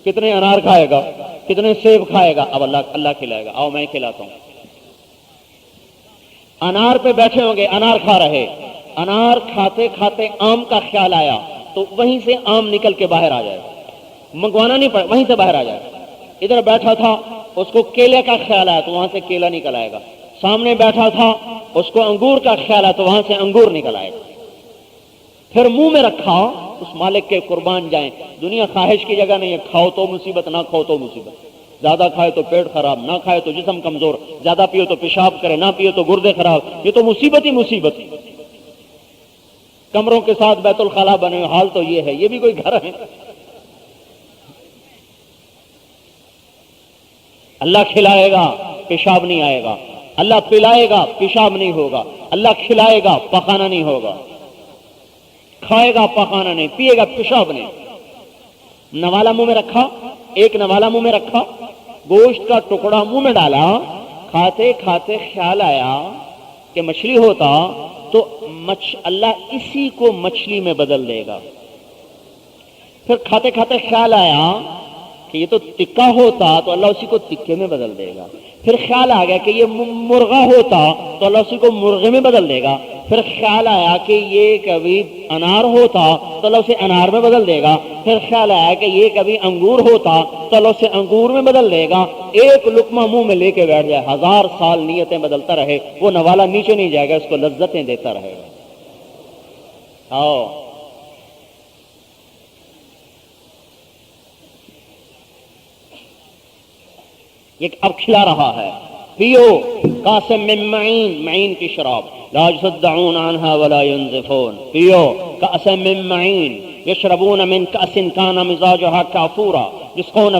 کتنے انار کھائے گا, کتنے سیب کھائے گا, اب اللہ کھلائے گا. آؤ میں کھلاتا ہوں. انار پہ بیٹھے ہوں گے, انار کھا رہے, انار کھاتے کھاتے آم کا خیال آیا تو وہیں سے آم نکل کے باہر آ جائے گا, منگوانا نہیں پڑے, وہیں سے باہر آ جائے گا. ادھر بیٹھا تھا اس کو کیلے کا خیال آیا تو وہاں سے کیلا نکل آئے گا. سامنے بیٹھا تھا اس کو انگور کا خیال آیا تو وہاں سے انگور نکل آئے گا. پھر منہ میں رکھا, اس مالک کے قربان جائیں. دنیا خواہش کی جگہ نہیں ہے, کھاؤ تو مصیبت, نہ کھاؤ تو مصیبت. زیادہ کھائے تو پیٹ خراب, نہ کھائے تو جسم کمزور, زیادہ پیو تو پیشاب کرے, نہ پیو تو گردے خراب. یہ تو مصیبت ہی مصیبت. کمروں کے ساتھ بیت الخلا بنے, حال تو یہ ہے, یہ بھی کوئی گھر ہے. اللہ کھلائے گا پیشاب نہیں آئے گا, اللہ پلائے گا پیشاب نہیں ہوگا, اللہ کھلائے گا پخانا نہیں ہوگا, کھائے گا پخانا نہیں, پیے گا پیشاب نہیں. نوالا منہ میں رکھا, ایک نوالا منہ میں رکھا, گوشت کا ٹکڑا منہ میں ڈالا, کھاتے کھاتے خیال آیا کہ مچھلی ہوتا تو اللہ اسی کو مچھلی میں بدل دے گا. پھر کھاتے کھاتے خیال آیا کہ یہ تو تکا ہوتا تو اللہ اسی کو تکے میں بدل دے گا. پھر خیال آ گیا کہ یہ مرغا ہوتا تو اللہ اسی کو مرغے میں بدل دے گا. پھر خیال آیا کہ یہ کبھی انار ہوتا تو اللہ اسے انار میں بدل دے گا. پھر خیال آیا کہ یہ کبھی انگور ہوتا تو اللہ اسے انگور میں بدل دے گا. ایک لقمہ منہ میں لے کے بیٹھ جائے, 1000 سال نیتیں بدلتا رہے, وہ نوالا نیچے نہیں جائے گا, اس کو لذتیں دیتا رہے گا. آؤ یہ اب کھلا رہا ہے, پیو قاسم من معین, معین کی شراب, لا يصدعون عنها ولا ينزفون. پیو قاسم من معین, يشربون من كأس كان مزاجها كافورا, يسقون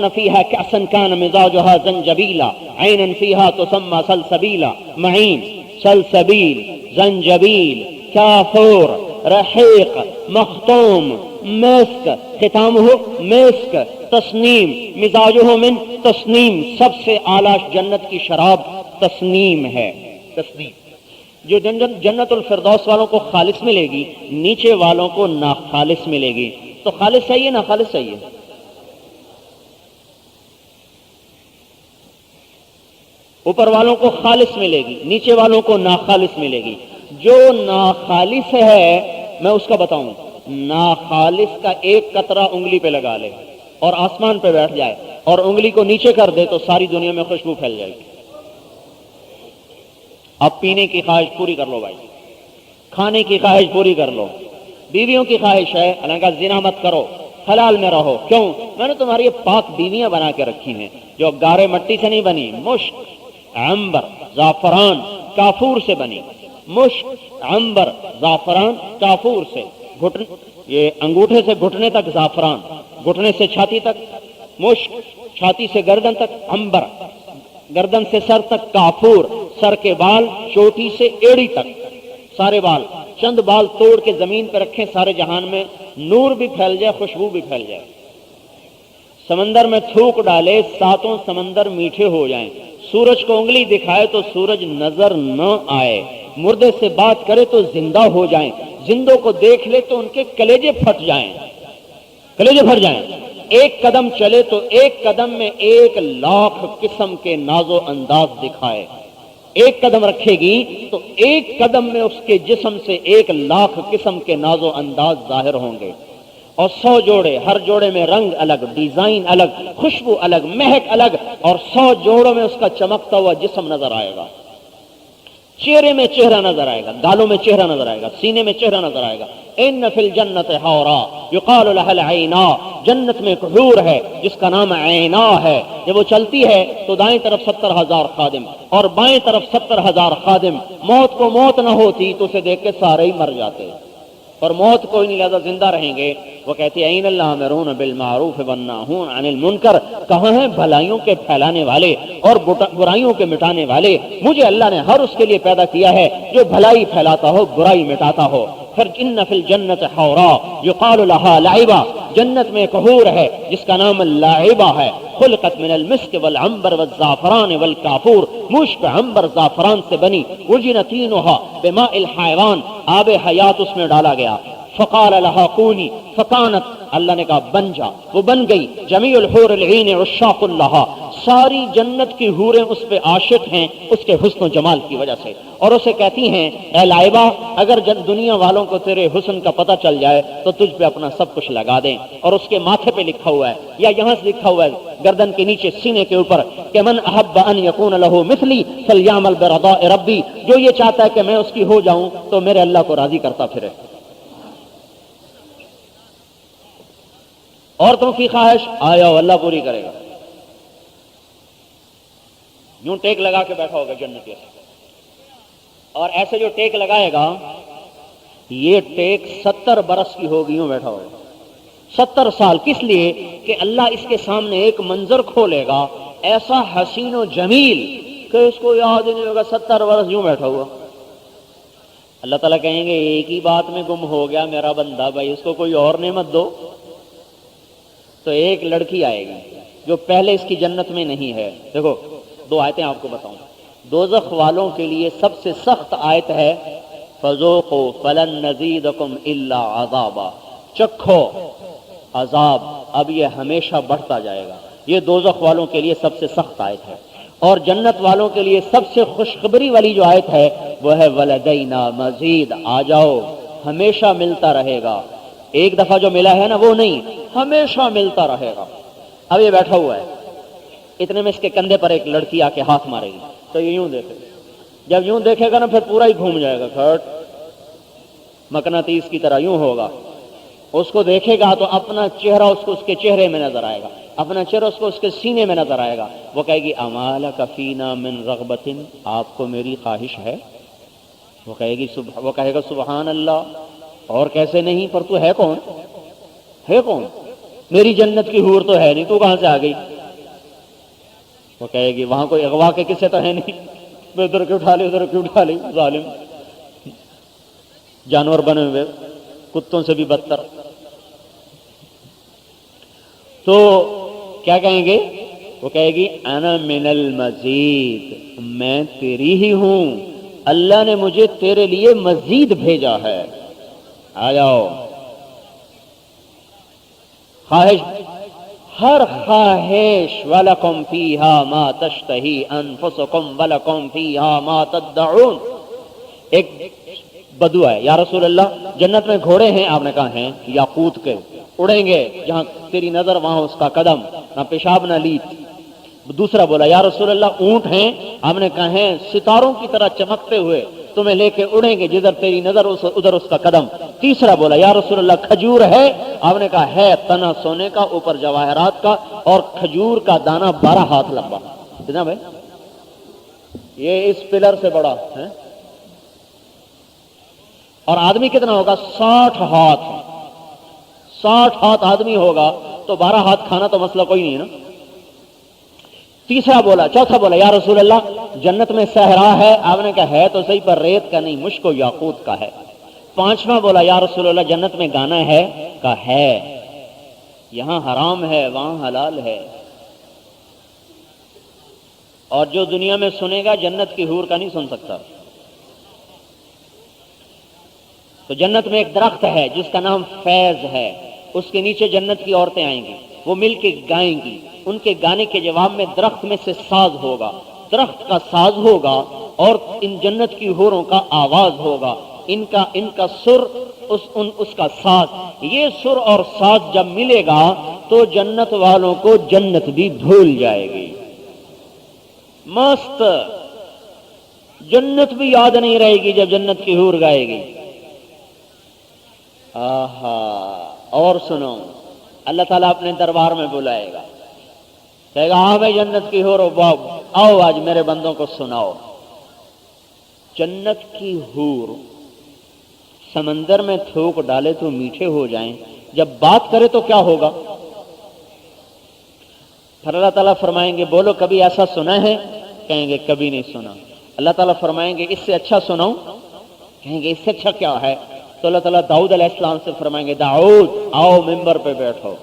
فيها كأسا كان مزاجها زنجبيلا, عينا فيها تسمى سلسبيلا. معین, سلسبیل, زنجبیل, کافور, رحیق, مختوم, مسک, ختامہ مسک, تسنیم, مزاجہ من تسنیم, سب سے اعلیٰ جنت کی شراب تسنیم ہے. تسنیم جو جنت الفردوس والوں کو خالص ملے گی, نیچے والوں کو ناخالص ملے گی. تو خالص چاہیے نہ خالص چاہیے؟ اوپر والوں کو خالص ملے گی, نیچے والوں کو ناخالص ملے گی. جو ناخالص ہے میں اس کا بتاؤں, ناخالص کا ایک قطرہ انگلی پہ لگا لے اور آسمان پہ بیٹھ جائے اور انگلی کو نیچے کر دے تو ساری دنیا میں خوشبو پھیل جائے گی. اب پینے کی خواہش پوری کر لو بھائی, کھانے کی خواہش پوری کر لو. بیویوں کی خواہش ہے, حالانکہ زنا مت کرو, حلال میں رہو. کیوں؟ میں نے تمہاری یہ پاک بیویاں بنا کے رکھی ہیں جو گارے مٹی سے نہیں بنی, مشک, عنبر, زعفران, کافور سے بنی. مشک, عنبر, زعفران, کافور سے. یہ انگوٹھے سے گھٹنے تک زعفران, گھٹنے سے چھاتی تک مشک, چھاتی سے گردن تک عنبر, گردن سے سر تک کافور, سر کے بال چوٹی سے ایڑی تک سارے بال. چند بال توڑ کے زمین پہ رکھیں, سارے جہان میں نور بھی پھیل جائے, خوشبو بھی پھیل جائے. سمندر میں تھوک ڈالے, 7 سمندر میٹھے ہو جائیں. سورج کو انگلی دکھائے تو سورج نظر نہ آئے. مردے سے بات کرے تو زندہ ہو جائیں. زندوں کو دیکھ لے تو ان کے کلیجے پھٹ جائیں, کلیجے پھٹ جائیں. ایک قدم چلے تو ایک قدم میں 1,00,000 قسم کے ناز و انداز دکھائے. ایک قدم رکھے گی تو ایک قدم میں اس کے جسم سے 1,00,000 قسم کے ناز و انداز ظاہر ہوں گے. اور 100 جوڑے، ہر جوڑے میں رنگ الگ، ڈیزائن الگ، خوشبو الگ، مہک الگ، اور 100 جوڑوں میں اس کا چمکتا ہوا جسم نظر آئے گا، چہرے میں چہرہ نظر آئے گا، گالوں میں چہرہ نظر آئے گا، سینے میں چہرہ نظر آئے گا۔ ان فی الجنت حورا یقال لها العینا، جنت میں ایک حور ہے جس کا نام عینا ہے، جب وہ چلتی ہے تو دائیں طرف 70,000 خادم اور بائیں طرف 70,000 خادم، موت کو موت نہ ہوتی تو اسے دیکھ کے سارے ہی مر جاتے، اور موت کوئی نہیں، لہذا زندہ رہیں گے۔ وہ کہتی ہے این الامرون بالمعروف والناہون عن المنکر، کہاں ہیں بھلائیوں کے پھیلانے والے اور برائیوں کے مٹانے والے؟ مجھے اللہ نے ہر اس کے لیے پیدا کیا ہے جو بھلائی پھیلاتا ہو، برائی مٹاتا ہو۔ پھر ان فی الجنت حورا یقال لها لعبہ، جنت میں ایک حور ہے جس کا نام لاعبہ ہے، خلقت من المسک والعنبر والزعفران والکافور، مشک عنبر زعفران سے بنی، وجنتینھا بماء الحیوان، آب حیات اس میں ڈالا گیا، فقال لها کونی فکانت، اللہ نے کہا بن جا، وہ بن گئی۔ جمیع الحور العین عشاق لها، ساری جنت کی حوریں اس پہ عاشق ہیں اس کے حسن و جمال کی وجہ سے، اور اسے کہتی ہیں اے لائبہ اگر دنیا والوں کو تیرے حسن کا پتہ چل جائے تو تجھ پہ اپنا سب کچھ لگا دیں۔ اور اس کے ماتھے پہ لکھا ہوا ہے یا یہاں سے لکھا ہوا ہے گردن کے نیچے سینے کے اوپر کہ من احب ان یکون له مثلی فلیعمل برضاء ربی، جو یہ چاہتا ہے کہ میں اس کی ہو جاؤں تو میرے اللہ کو راضی کرتا پھرے۔ عورتوں کی خواہش آیا اللہ پوری کرے گا۔ یوں ٹیک لگا کے بیٹھا ہوگا جنتی، اور ایسے جو ٹیک لگائے گا یہ ٹیک 70 برس کی ہوگی، یوں بیٹھا ہوگا 70 سال، کس لیے کہ اللہ اس کے سامنے ایک منظر کھولے گا ایسا حسین و جمیل کہ اس کو یاد ہی نہیں ہوگا، 70 برس یوں بیٹھا ہوا۔ اللہ تعالیٰ کہیں گے ایک ہی بات میں گم ہو گیا میرا بندہ، بھائی اس کو کوئی اور نعمت دو۔ تو ایک لڑکی آئے گی جو پہلے اس کی جنت میں نہیں ہے۔ دیکھو 2 آیتیں آپ کو بتاؤں، دوزخ والوں کے لیے سب سے سخت آیت ہے فذوقوا فلن نزیدکم الا عذابا، چکھو عذاب اب یہ ہمیشہ بڑھتا جائے گا، یہ دوزخ والوں کے لیے سب سے سخت آیت ہے۔ اور جنت والوں کے لیے سب سے خوشخبری والی جو آیت ہے وہ ہے ولدینا مزید، آ جاؤ ہمیشہ ملتا رہے گا، ایک دفعہ جو ملا ہے نا وہ نہیں، ہمیشہ ملتا رہے گا۔ اب یہ بیٹھا ہوا ہے، اتنے میں اس کے کندھے پر ایک لڑکی آ کے ہاتھ مارے گی تو یہ یوں دیکھے، جب یوں دیکھے گا نا پھر پورا ہی گھوم جائے گا، کھٹ مقناطیس کی طرح یوں ہوگا، اس کو دیکھے گا تو اپنا چہرہ اس کو اس کے چہرے میں نظر آئے گا، اپنا چہرہ اس کو اس کے سینے میں نظر آئے گا۔ وہ کہے گی امالک فینا من رغبت، آپ کو میری خواہش ہے؟ وہ کہے گا سبحان اللہ، اور کیسے نہیں، پر تو ہے کون؟ ہے کون؟ میری جنت کی حور تو ہے نہیں، تو کہاں سے آ گئی؟ وہ کہے گی وہاں کوئی اغوا کے قصے تو ہے نہیں، میں ادھر کیوں اٹھا لی ادھر کیوں اٹھا لی، ظالم جانور بنے ہوئے، کتوں سے بھی بدتر۔ تو کیا کہیں گے؟ وہ کہے گی انا من المزید، میں تیری ہی ہوں، اللہ نے مجھے تیرے لیے مزید بھیجا ہے، آ جاؤ۔ خواہش، ہر خواہش، وَلَكُمْ فِيهَا مَا تَشْتَهِي أَنفُسُكُمْ وَلَكُمْ فِيهَا مَا تَدَّعُونَ۔ ایک بدو ہے، یا رسول اللہ جنت میں گھوڑے ہیں؟ آپ نے کہا ہیں، یاقوت کے، اڑیں گے جہاں تیری نظر وہاں اس کا قدم، نہ پیشاب نہ لیت۔ دوسرا بولا یا رسول اللہ اونٹ ہیں؟ آپ نے کہا ہیں، ستاروں کی طرح چمکتے ہوئے تمہیں لے کے اڑیں گے، جدھر تیری نظر ادھر اس کا قدم۔ تیسرا بولا یا رسول اللہ کھجور ہے؟ آپ نے کہا ہے، تنا سونے کا، اوپر جواہرات کا، اور کھجور کا دانہ 12 ہاتھ لمبا۔ کتنا بھائی؟ یہ اس پلر سے بڑا ہے۔ اور آدمی کتنا ہوگا؟ 60 ہاتھ، 60 ہاتھ آدمی ہوگا تو 12 ہاتھ کھانا تو مسئلہ کوئی نہیں ہے نا۔ چوتھا بولا یا رسول اللہ جنت میں صحرا ہے؟ آپ نے کہا ہے تو صحیح، پر ریت کا نہیں، مشک و یاقوت کا ہے۔ پانچواں بولا یا رسول اللہ جنت میں گانا ہے؟ کہا ہے، یہاں حرام ہے وہاں حلال ہے، اور جو دنیا میں سنے گا جنت کی حور کا نہیں سن سکتا۔ تو جنت میں ایک درخت ہے جس کا نام فیض ہے، اس کے نیچے جنت کی عورتیں آئیں گی، وہ مل کے گائیں گی، ان کے گانے کے جواب میں درخت میں سے ساز ہوگا، درخت کا ساز ہوگا اور ان جنت کی حوروں کا آواز ہوگا۔ ان کا سر اس کا ساز، یہ سر اور ساز جب ملے گا تو جنت والوں کو جنت بھی بھول جائے گی، مست جنت بھی یاد نہیں رہے گی جب جنت کی حور گائے گی۔ آہا، اور سنو، اللہ تعالیٰ اپنے دربار میں بلائے گا، کہے گا ہاں بھائی جنت کی حور آؤ آج میرے بندوں کو سناؤ۔ جنت کی حور سمندر میں تھوک ڈالے تو میٹھے ہو جائیں، جب بات کرے تو کیا ہوگا؟ پھر اللہ تعالیٰ فرمائیں گے بولو کبھی ایسا سنا ہے؟ کہیں گے کبھی نہیں سنا۔ اللہ تعالیٰ فرمائیں گے اس سے اچھا سناؤں؟ کہیں گے اس سے اچھا کیا ہے؟ تو اللہ تعالیٰ داؤد علیہ السلام سے فرمائیں گے داؤد آؤ ممبر پہ بیٹھو،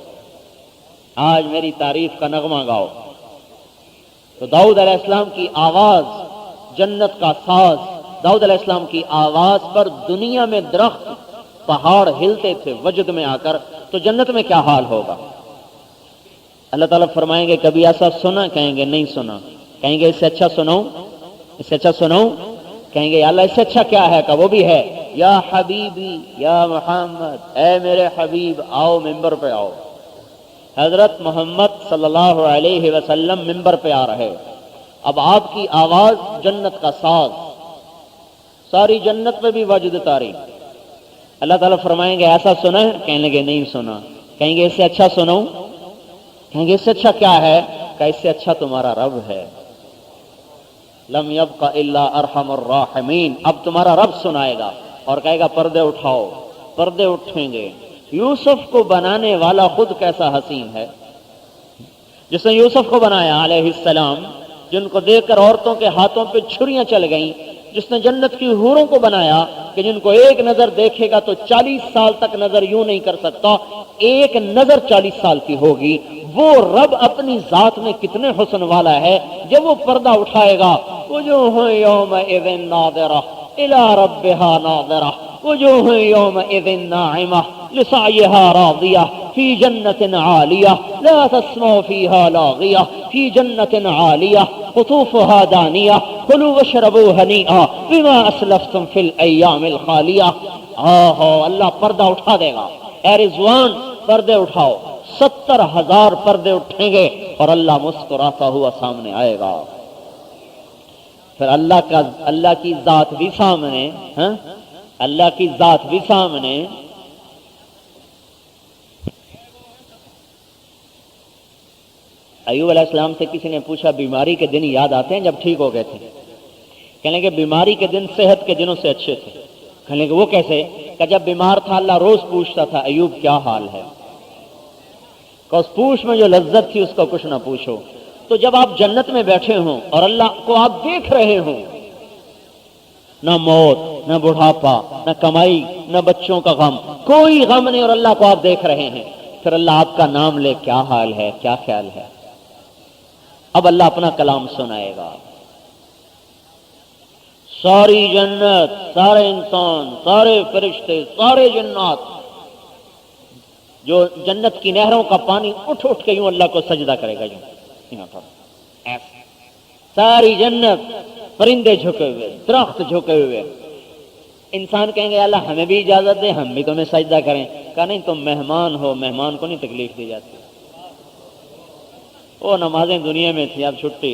آج میری تعریف کا نغمہ گاؤ۔ تو داؤد علیہ السلام کی آواز جنت کا ساز، داؤد علیہ السلام کی آواز پر دنیا میں درخت پہاڑ ہلتے تھے وجد میں آ کر، تو جنت میں کیا حال ہوگا؟ اللہ تعالیٰ فرمائیں گے کبھی ایسا سنا؟ کہیں گے نہیں سنا۔ کہیں گے اس سے اچھا سناؤں؟ اس سے اچھا سناؤں؟ کہیں گے یا اللہ اس سے اچھا کیا ہے؟ کہ وہ بھی ہے، یا حبیبی یا محمد، اے میرے حبیب آؤ ممبر پہ آؤ۔ حضرت محمد صلی اللہ علیہ وسلم ممبر پہ آ رہے، اب آپ کی آواز جنت کا ساز، ساری جنت میں بھی وجد طاری۔ اللہ تعالیٰ فرمائیں گے ایسا سنا ہے؟ کہنے لگے نہیں سنا۔ کہیں گے اس سے اچھا سناؤں؟ کہیں گے اس سے اچھا کیا ہے؟ کہ اس سے اچھا تمہارا رب ہے، لم یبق الا ارحم الراحمین۔ اب تمہارا رب سنائے گا اور کہے گا پردے اٹھاؤ، پردے اٹھیں گے۔ یوسف کو بنانے والا خود کیسا حسین ہے، جس نے یوسف کو بنایا علیہ السلام، جن کو دیکھ کر عورتوں کے ہاتھوں پہ چھریاں چل گئیں، جس نے جنت کی حوروں کو بنایا کہ جن کو ایک نظر دیکھے گا تو 40 سال تک نظر یوں نہیں کر سکتا، ایک نظر 40 سال کی ہوگی۔ وہ رب اپنی ذات میں کتنے حسن والا ہے، جب وہ پردہ اٹھائے گا وجوہ یومئذ ناظرہ الی ربہا ناظرہ وجوہ یومئذ ناعمہ لسعیہا راضیہ فی جنت عالیہ لا تسمع فیہا لاغیہ فی جنت عالیہ قطوفہا دانیہ کلوا واشربوا ہنیئا بما اسلفتم فی الایام الخالیہ۔ اللہ پردہ اٹھا دے گا، اے رضوان پردے اٹھاؤ، 70,000 پردے اٹھیں گے اور اللہ مسکراتا ہوا سامنے آئے گا۔ پھر اللہ کی ذات بھی سامنے، اللہ کی ذات بھی سامنے۔ ایوب علیہ السلام سے کسی نے پوچھا بیماری کے دن یاد آتے ہیں جب ٹھیک ہو گئے تھے؟ کہنے کہ بیماری کے دن صحت کے دنوں سے اچھے تھے۔ کہنے کہ وہ کیسے؟ کہ جب بیمار تھا اللہ روز پوچھتا تھا ایوب کیا حال ہے، کہ اس پوچھ میں جو لذت تھی اس کو کچھ نہ پوچھو۔ تو جب آپ جنت میں بیٹھے ہوں اور اللہ کو آپ دیکھ رہے ہوں، نہ موت، نہ بڑھاپا، نہ کمائی، نہ بچوں کا غم، کوئی غم نہیں، اور اللہ کو آپ دیکھ رہے ہیں، پھر اللہ آپ کا نام لے کیا حال ہے، کیا خیال ہے؟ اب اللہ اپنا کلام سنائے گا، ساری جنت، سارے انسان، سارے فرشتے، سارے جنات، جو جنت کی نہروں کا پانی اٹھ اٹھ کے یوں اللہ کو سجدہ کرے گا، یوں ساری جنت، پرندے جھکے ہوئے، درخت جھکے ہوئے۔ انسان کہیں گے اللہ ہمیں بھی اجازت دے، ہم بھی تمہیں سجدہ کریں۔ کہا نہیں، تم مہمان ہو، مہمان کو نہیں تکلیف دی جاتی۔ وہ نمازیں دنیا میں تھی، اب چھٹی،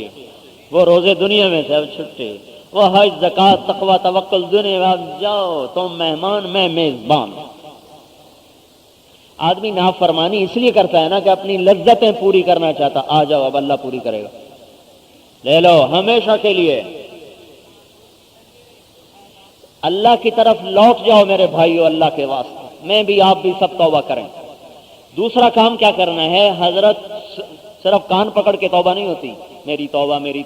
وہ روزے دنیا میں تھے، اب چھٹی، وہ حج، زکوٰۃ، تقویٰ، توکل دنیا میں، اب جاؤ، تم مہمان، میں میزبان۔ آدمی نافرمانی اس لیے کرتا ہے نا کہ اپنی لذتیں پوری کرنا چاہتا، آ جاؤ اب اللہ پوری کرے گا، لے لو ہمیشہ کے لیے۔ اللہ کی طرف لوٹ جاؤ میرے بھائیو، اللہ کے واسطے، میں بھی آپ بھی سب توبہ کریں۔ دوسرا کام کیا کرنا ہے؟ حضرت صرف کان پکڑ کے توبہ نہیں ہوتی، میری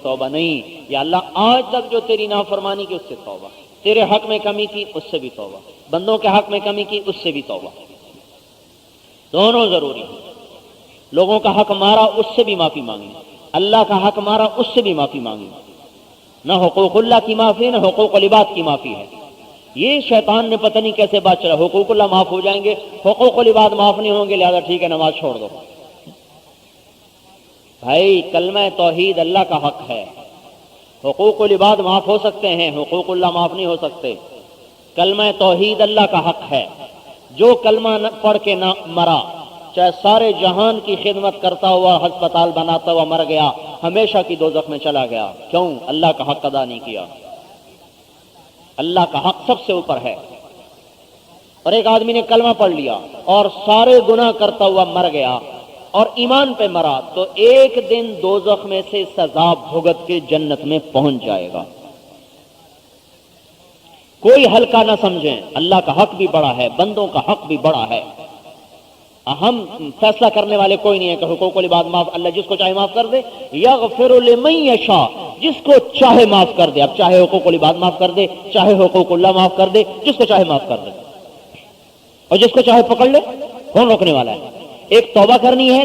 توبہ نہیں، یا اللہ آج تک جو تیری نافرمانی کی اس سے توبہ، تیرے حق میں کمی کی اس سے بھی توبہ، بندوں کے حق میں کمی کی اس سے بھی توبہ، دونوں ضروری ہیں۔ لوگوں کا حق مارا اس سے بھی معافی مانگی، اللہ کا حق مارا اس سے بھی معافی مانگی۔ نہ حقوق اللہ کی معافی، نہ حقوق العباد کی معافی ہے۔ یہ شیطان نے پتہ نہیں کیسے بات چلا، حقوق اللہ معاف ہو جائیں گے، حقوق العباد معاف نہیں ہوں گے، لہذا ٹھیک ہے نماز چھوڑ دو۔ بھائی کلمہ توحید اللہ کا حق ہے، حقوق العباد معاف ہو سکتے ہیں، حقوق اللہ معاف نہیں ہو سکتے۔ کلمہ توحید اللہ کا حق ہے. جو کلمہ پڑھ کے نہ مرا، چاہے سارے جہان کی خدمت کرتا ہوا ہسپتال بناتا ہوا مر گیا، ہمیشہ کی دوزخ میں چلا گیا. کیوں؟ اللہ کا حق ادا نہیں کیا. اللہ کا حق سب سے اوپر ہے. اور ایک آدمی نے کلمہ پڑھ لیا اور سارے گناہ کرتا ہوا مر گیا اور ایمان پہ مرا، تو ایک دن دوزخ میں سے سزا بھگت کے جنت میں پہنچ جائے گا. کوئی ہلکا نہ سمجھیں، اللہ کا حق بھی بڑا ہے، بندوں کا حق بھی بڑا ہے. ہم فیصلہ کرنے والے کوئی نہیں ہے کہ حقوق العباد معاف، اللہ جس کو چاہے معاف کر دے. یغفر لمن یشاء، جس کو چاہے معاف کر دے. اب چاہے حقوق العباد معاف کر دے، چاہے حقوق اللہ معاف کر دے، جس کو چاہے معاف کر دے، اور جس کو چاہے پکڑ لے. کون روکنے والا ہے؟ ایک توبہ کرنی ہے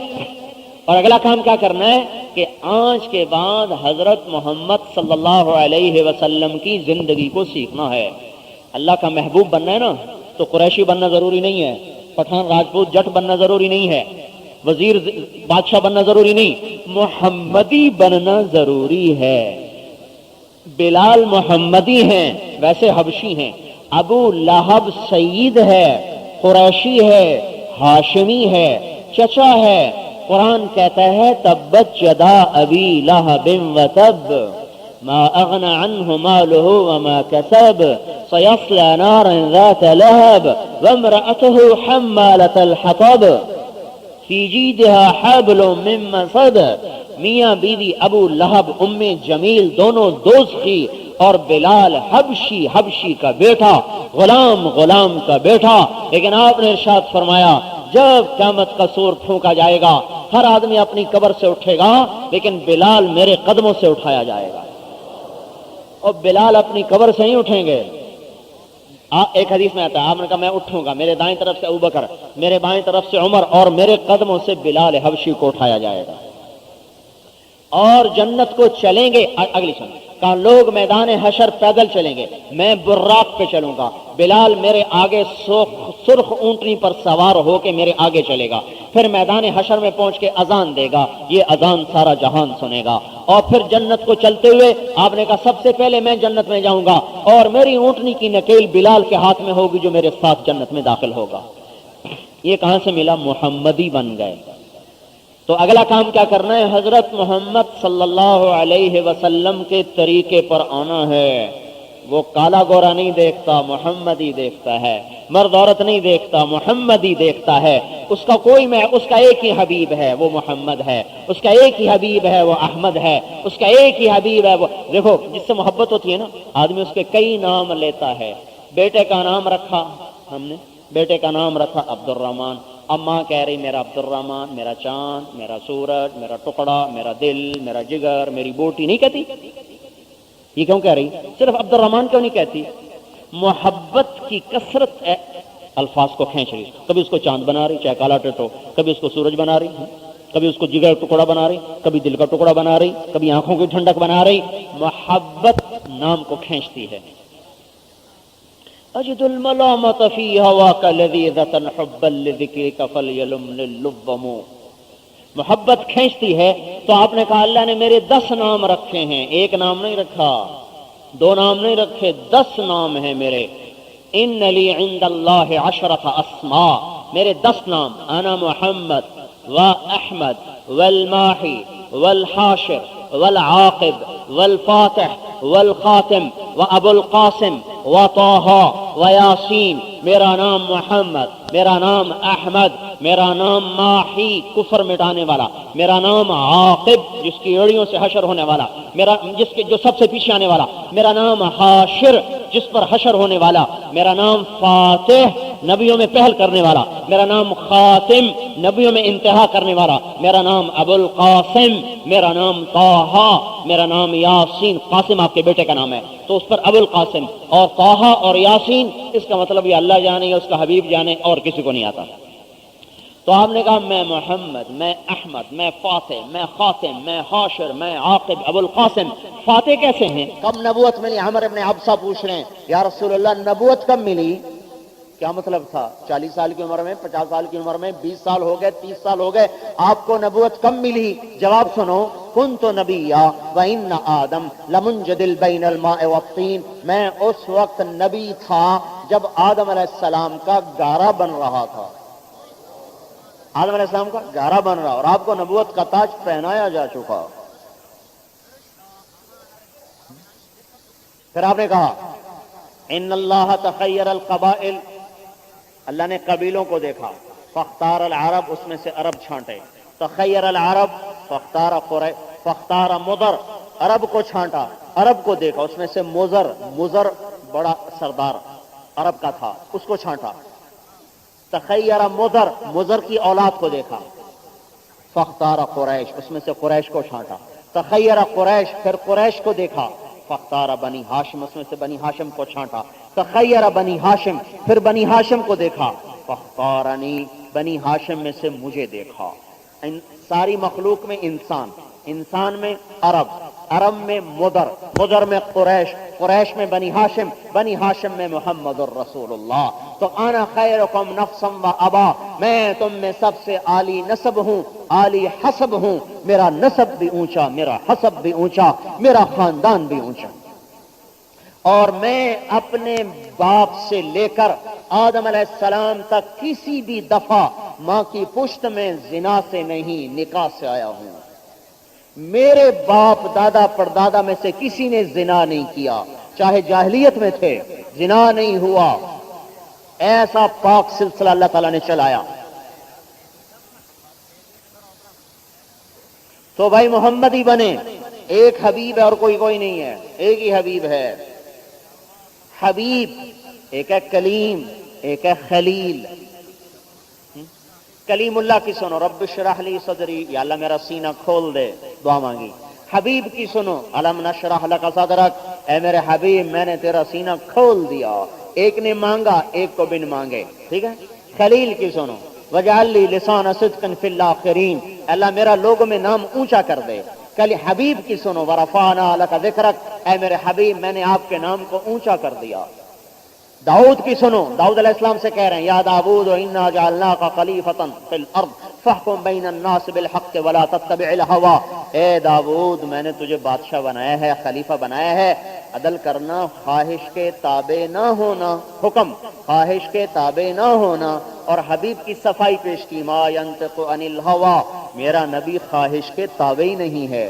اور اگلا کام کیا کرنا ہے کہ آج کے بعد حضرت محمد صلی اللہ علیہ وسلم کی زندگی کو سیکھنا ہے. اللہ کا محبوب بننا ہے نا، تو قریشی بننا ضروری نہیں ہے، پٹھان راجپوت جٹ بننا ضروری نہیں ہے، وزیر بادشاہ بننا ضروری نہیں، محمدی بننا ضروری ہے. بلال محمدی ہیں، ویسے حبشی ہیں. ابو لہب سید ہے، قریشی ہے، ہاشمی ہے، چچا ہے. قرآن کہتا ہے تبت یدا ابی لہب وتب ما اغنى عنه ماله وما كسب سيصلى نارا ذات لهب وامرأته حمالة الحطب في جيدها حبل من مسد. میاں بیوی ابو لہب ام جمیل دونوں دوزخی، اور بلال حبشی کا بیٹا، غلام کا بیٹا. لیکن آپ نے ارشاد فرمایا جب قیامت کا سور پھونکا جائے گا ہر آدمی اپنی قبر سے اٹھے گا، لیکن بلال میرے قدموں سے اٹھایا جائے گا. اور بلال اپنی قبر سے نہیں اٹھیں گے. ایک حدیث میں آتا ہے، آپ نے کہا میں اٹھوں گا، میرے دائیں طرف سے ابوبکر، میرے بائیں طرف سے عمر، اور میرے قدموں سے بلال حبشی کو اٹھایا جائے گا. اور جنت کو چلیں گے. اگلی سن کہا لوگ میدان حشر پیدل چلیں گے، میں براق پہ چلوں گا، بلال میرے آگے سرخ اونٹنی پر سوار ہو کے میرے آگے چلے گا. پھر میدان حشر میں پہنچ کے اذان دے گا، یہ اذان سارا جہان سنے گا. اور پھر جنت کو چلتے ہوئے آپ نے کہا سب سے پہلے میں جنت میں جاؤں گا، اور میری اونٹنی کی نکیل بلال کے ہاتھ میں ہوگی جو میرے ساتھ جنت میں داخل ہوگا. یہ کہاں سے ملا؟ محمدی بن گئے. تو اگلا کام کیا کرنا ہے؟ حضرت محمد صلی اللہ علیہ وسلم کے طریقے پر آنا ہے. وہ کالا گورا نہیں دیکھتا، محمدی دیکھتا ہے. مرد عورت نہیں دیکھتا، محمدی دیکھتا ہے. اس کا ایک ہی حبیب ہے، وہ محمد ہے. اس کا ایک ہی حبیب ہے، وہ احمد ہے. اس کا ایک ہی حبیب ہے وہ. دیکھو جس سے محبت ہوتی ہے نا، آدمی اس کے کئی نام لیتا ہے. بیٹے کا نام رکھا ہم نے، بیٹے کا نام رکھا عبد الرحمن. اب ماں کہہ رہی میرا عبد الرحمن، میرا چاند، میرا سورج، میرا ٹکڑا، میرا دل، میرا جگر، میری بوٹی. نہیں کہتی؟ یہ کیوں کہہ رہی؟ صرف عبد الرحمن کیوں نہیں کہتی؟ محبت کی کثرت الفاظ کو کھینچ رہی. کبھی اس کو چاند بنا رہی چاہے کالا ٹٹو، کبھی اس کو سورج بنا رہی، کبھی اس کو جگر ٹکڑا بنا رہی، کبھی دل کا ٹکڑا بنا رہی، کبھی آنکھوں کی ٹھنڈک بنا رہی. محبت نام کو کھینچتی ہے. اجد الملامة في هواك لذيذة حبا لذكرك فليلمن اللبم. محبت کھینچتی ہے. تو آپ نے کہا اللہ نے میرے 10 نام رکھے ہیں، ایک نام نہیں رکھا، 2 نام نہیں رکھے، 10 نام ہیں میرے. ان لی عند اللہ 10 اسماء، میرے 10 نام. انا محمد و احمد والماحی والحاشر والعاقب والفاتح والخاتم وابو القاسم وطه ویاسین. میرا نام محمد، میرا نام احمد، میرا نام ماحی کفر مٹانے والا، میرا نام عاقب جس کی ایڑیوں سے حشر ہونے والا، میرا جو سب سے پیچھے آنے والا، میرا نام حاشر جس پر حشر ہونے والا، میرا نام فاتح نبیوں میں پہل کرنے والا، میرا نام خاتم نبیوں میں انتہا کرنے والا، میرا نام ابو القاسم، میرا نام طہ، میرا نام یاسین. قاسم آپ کے بیٹے کا نام ہے تو اس پر ابو القاسم اور طہ اور یاسین. اس کا مطلب یہ اللہ جانے یا اس کا حبیب جانے، اور کسی کو نہیں آتا. تو آپ نے کہا میں محمد، میں احمد، میں فاتح، میں خاتم، میں حاشر، میں عاقب، ابو القاسم. فاتح کیسے ہیں؟ کب نبوت ملی؟ عمر ابن عبسہ پوچھ رہے ہیں یا رسول اللہ نبوت کب ملی؟ کیا مطلب تھا؟ 40 سال کی عمر میں، 50 سال کی عمر میں، 20 سال ہو گئے، 30 سال ہو گئے، آپ کو نبوت کب ملی؟ جواب سنو، کنت نبیا وان آدم لمنجدل بین الماء والطین. میں اس وقت نبی تھا جب آدم علیہ السلام کا گارا بن رہا تھا، آدم علیہ السلام کا گارا بن رہا اور آپ کو نبوت کا تاج پہنایا جا چکا، پھر آپ نے کہا ان اللہ تخیر القبائل، اللہ نے قبیلوں کو دیکھا، فاختار العرب، اس میں سے عرب چھانٹے، تخیر العرب فاختار قریش فاختار مضر، عرب کو چھانٹا، عرب کو دیکھا، اس میں سے مضر بڑا سردار عرب کا تھا، اس کو چھانٹا، تخیر مضر کی اولاد کو دیکھا، فاختار قریش، اس میں سے قریش کو چھانٹا، تخیر قریش، پھر قریش کو دیکھا، فاختار بنی ہاشم، اس میں سے بنی ہاشم کو چھانٹا، تخیر بنی ہاشم، پھر بنی ہاشم کو دیکھا، فاختارنی، بنی ہاشم میں سے مجھے دیکھا۔ ان ساری مخلوق میں انسان، انسان میں عرب، عرب میں مضر میں قریش میں بنی ہاشم میں محمد الرسول اللہ۔ تو انا خیرکم نفسا و ابا، میں تم میں سب سے عالی نسب ہوں، عالی حسب ہوں، میرا نسب بھی اونچا، میرا حسب بھی اونچا، میرا خاندان بھی اونچا، اور میں اپنے باپ سے لے کر آدم علیہ السلام تک کسی بھی دفعہ ماں کی پشت میں زنا سے نہیں، نکاح سے آیا ہوں۔ میرے باپ دادا پردادا میں سے کسی نے زنا نہیں کیا، چاہے جاہلیت میں تھے، زنا نہیں ہوا، ایسا پاک سلسلہ اللہ تعالیٰ نے چلایا۔ تو بھائی محمد ہی بنے، ایک حبیب ہے اور کوئی نہیں ہے، ایک ہی حبیب ہے۔ حبیب ایک ہے کلیم، ایک ہے خلیل۔ کلیم اللہ کی سنو، رب اشرح لی صدری، یا اللہ میرا سینہ کھول دے، دعا مانگی۔ حبیب کی سنو، الم نشرح لک صدرک، اے میرے حبیب میں نے تیرا سینہ کھول دیا۔ ایک نے مانگا، ایک کو بن مانگے، ٹھیک ہے۔ خلیل کی سنو، وجعل لی لسان صدق فی الاخرین، اللہ میرا لوگوں میں نام اونچا کر دے۔ کل حبیب کی سنو، ورفعنا لک ذکرک، اے میرے حبیب میں نے آپ کے نام کو اونچا کر دیا۔ داؤد کی سنو، داؤد علیہ السلام سے کہہ رہے ہیں یا داؤد انا جعلناک خلیفۃ فی الارض فاحکم بین الناس بالحق ولا تتبع الہوی، اے داؤد میں نے تجھے بادشاہ بنایا ہے، خلیفہ بنایا ہے، عدل کرنا، خواہش کے تابع نہ ہونا، حکم خواہش کے تابع نہ ہونا۔ اور حبیب کی صفائی پیش کی، ما ینطق عن الہوی، میرا نبی خواہش کے تابع ہی نہیں ہے۔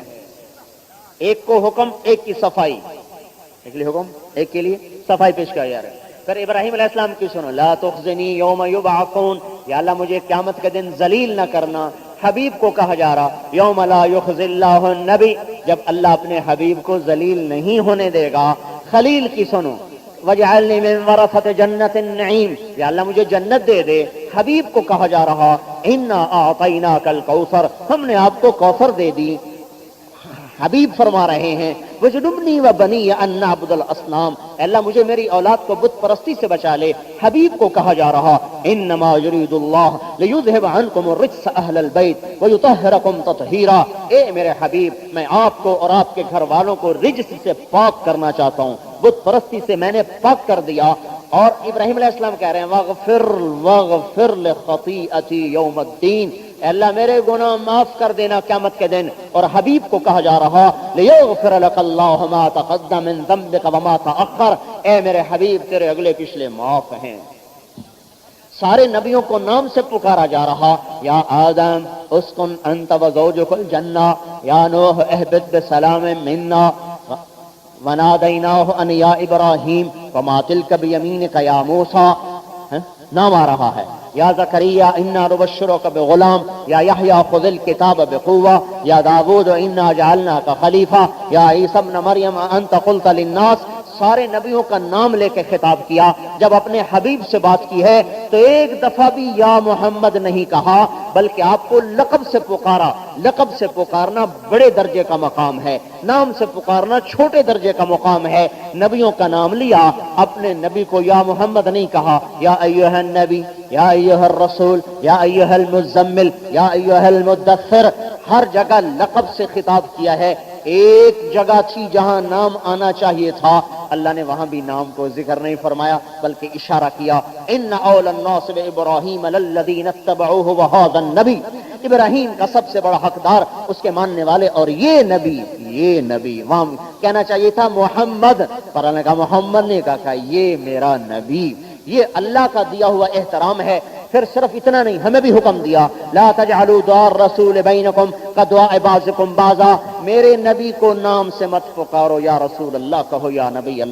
ایک کو حکم، ایک کی صفائی، ایک کے لیے حکم، ایک کے لیے صفائی پیش کیا جا رہا ہے۔ پھر ابراہیم علیہ السلام کی سنو، لا تخزنی یوم یبعثون، یا اللہ مجھے قیامت کے دن ذلیل نہ کرنا۔ حبیب کو کہا جا رہا یوم لا یخزی اللہ النبی، جب اللہ اپنے حبیب کو ذلیل نہیں ہونے دے گا۔ خلیل کی سنو، وجعلنی من ورثۃ جنت النعیم، یا اللہ مجھے جنت دے دے۔ حبیب کو کہا جا رہا انا اعطیناک الکوثر، ہم نے آپ کو کوثر دے دی۔ حبیب فرما رہے ہیں وجنبنی و بنی ان نعبد الاصنام، اللہ مجھے میری اولاد کو بت پرستی سے بچا لے۔ حبیب کو کہا جا رہا انما یرید اللہ لیذهب عنکم الرجس اہل البیت ویطہرکم تطہیرا، اے میرے حبیب میں آپ کو اور آپ کے گھر والوں کو رجس سے پاک کرنا چاہتا ہوں، بت پرستی سے میں نے پاک کر دیا۔ اور ابراہیم علیہ السلام کہہ رہے ہیں واغفر لخطیئتی یوم الدین، اے اللہ میرے گناہ معاف کر دینا قیامت کے دن۔ اور حبیب کو کہا جا رہا لیغفر لک اللہ ما تقدم من ذنبک وما تأخر، اے میرے حبیب تیرے اگلے پچھلے معاف ہیں۔ سارے نبیوں کو نام سے پکارا جا رہا، یا آدم اسکن انت وزوجک الجنہ، یا نوح اہبط بسلام منا، ونادیناہ ان یا ابراہیم وما تلک بیمینک یا موسیٰ، نام آ رہا ہے۔ یا زکریا انا نبشرک بغلام، یا یحییٰ خذ الکتاب بقوہ، یا داؤد انا جعلناک خلیفہ، یا عیسی ابن مریم انت قلت للناس۔ سارے نبیوں کا نام لے کے خطاب کیا۔ جب اپنے حبیب سے بات کی ہے تو ایک دفعہ بھی یا محمد نہیں کہا، بلکہ آپ کو لقب سے پکارا۔ لقب سے پکارنا بڑے درجے کا مقام ہے، نام سے پکارنا چھوٹے درجے کا مقام ہے۔ نبیوں کا نام لیا، اپنے نبی کو یا محمد نہیں کہا، یا ایھا النبی، یا ایھا الرسول، یا ایھا المزمل، یا ایھا المدثر، ہر جگہ لقب سے خطاب کیا ہے۔ ایک جگہ تھی جہاں نام آنا چاہیے تھا، اللہ نے وہاں بھی نام کو ذکر نہیں فرمایا بلکہ اشارہ کیا، ان اول الناس بابراہیم للذین اتبعوہ وہذا النبی، ابراہیم کا سب سے بڑا حقدار اس کے ماننے والے اور یہ نبی وہاں کہنا چاہیے تھا محمد، پر اللہ نے کہا محمد نے کہا یہ میرا نبی، یہ اللہ کا دیا ہوا احترام ہے۔ پھر صرف اتنا نہیں، ہمیں بھی حکم دیا لا تجعلوا دعاء الرسول بینکم کدعاء بعضکم بعضا، میرے نبی کو نام سے مت پکارو، یا رسول اللہ کہو، یا نبی اللہ۔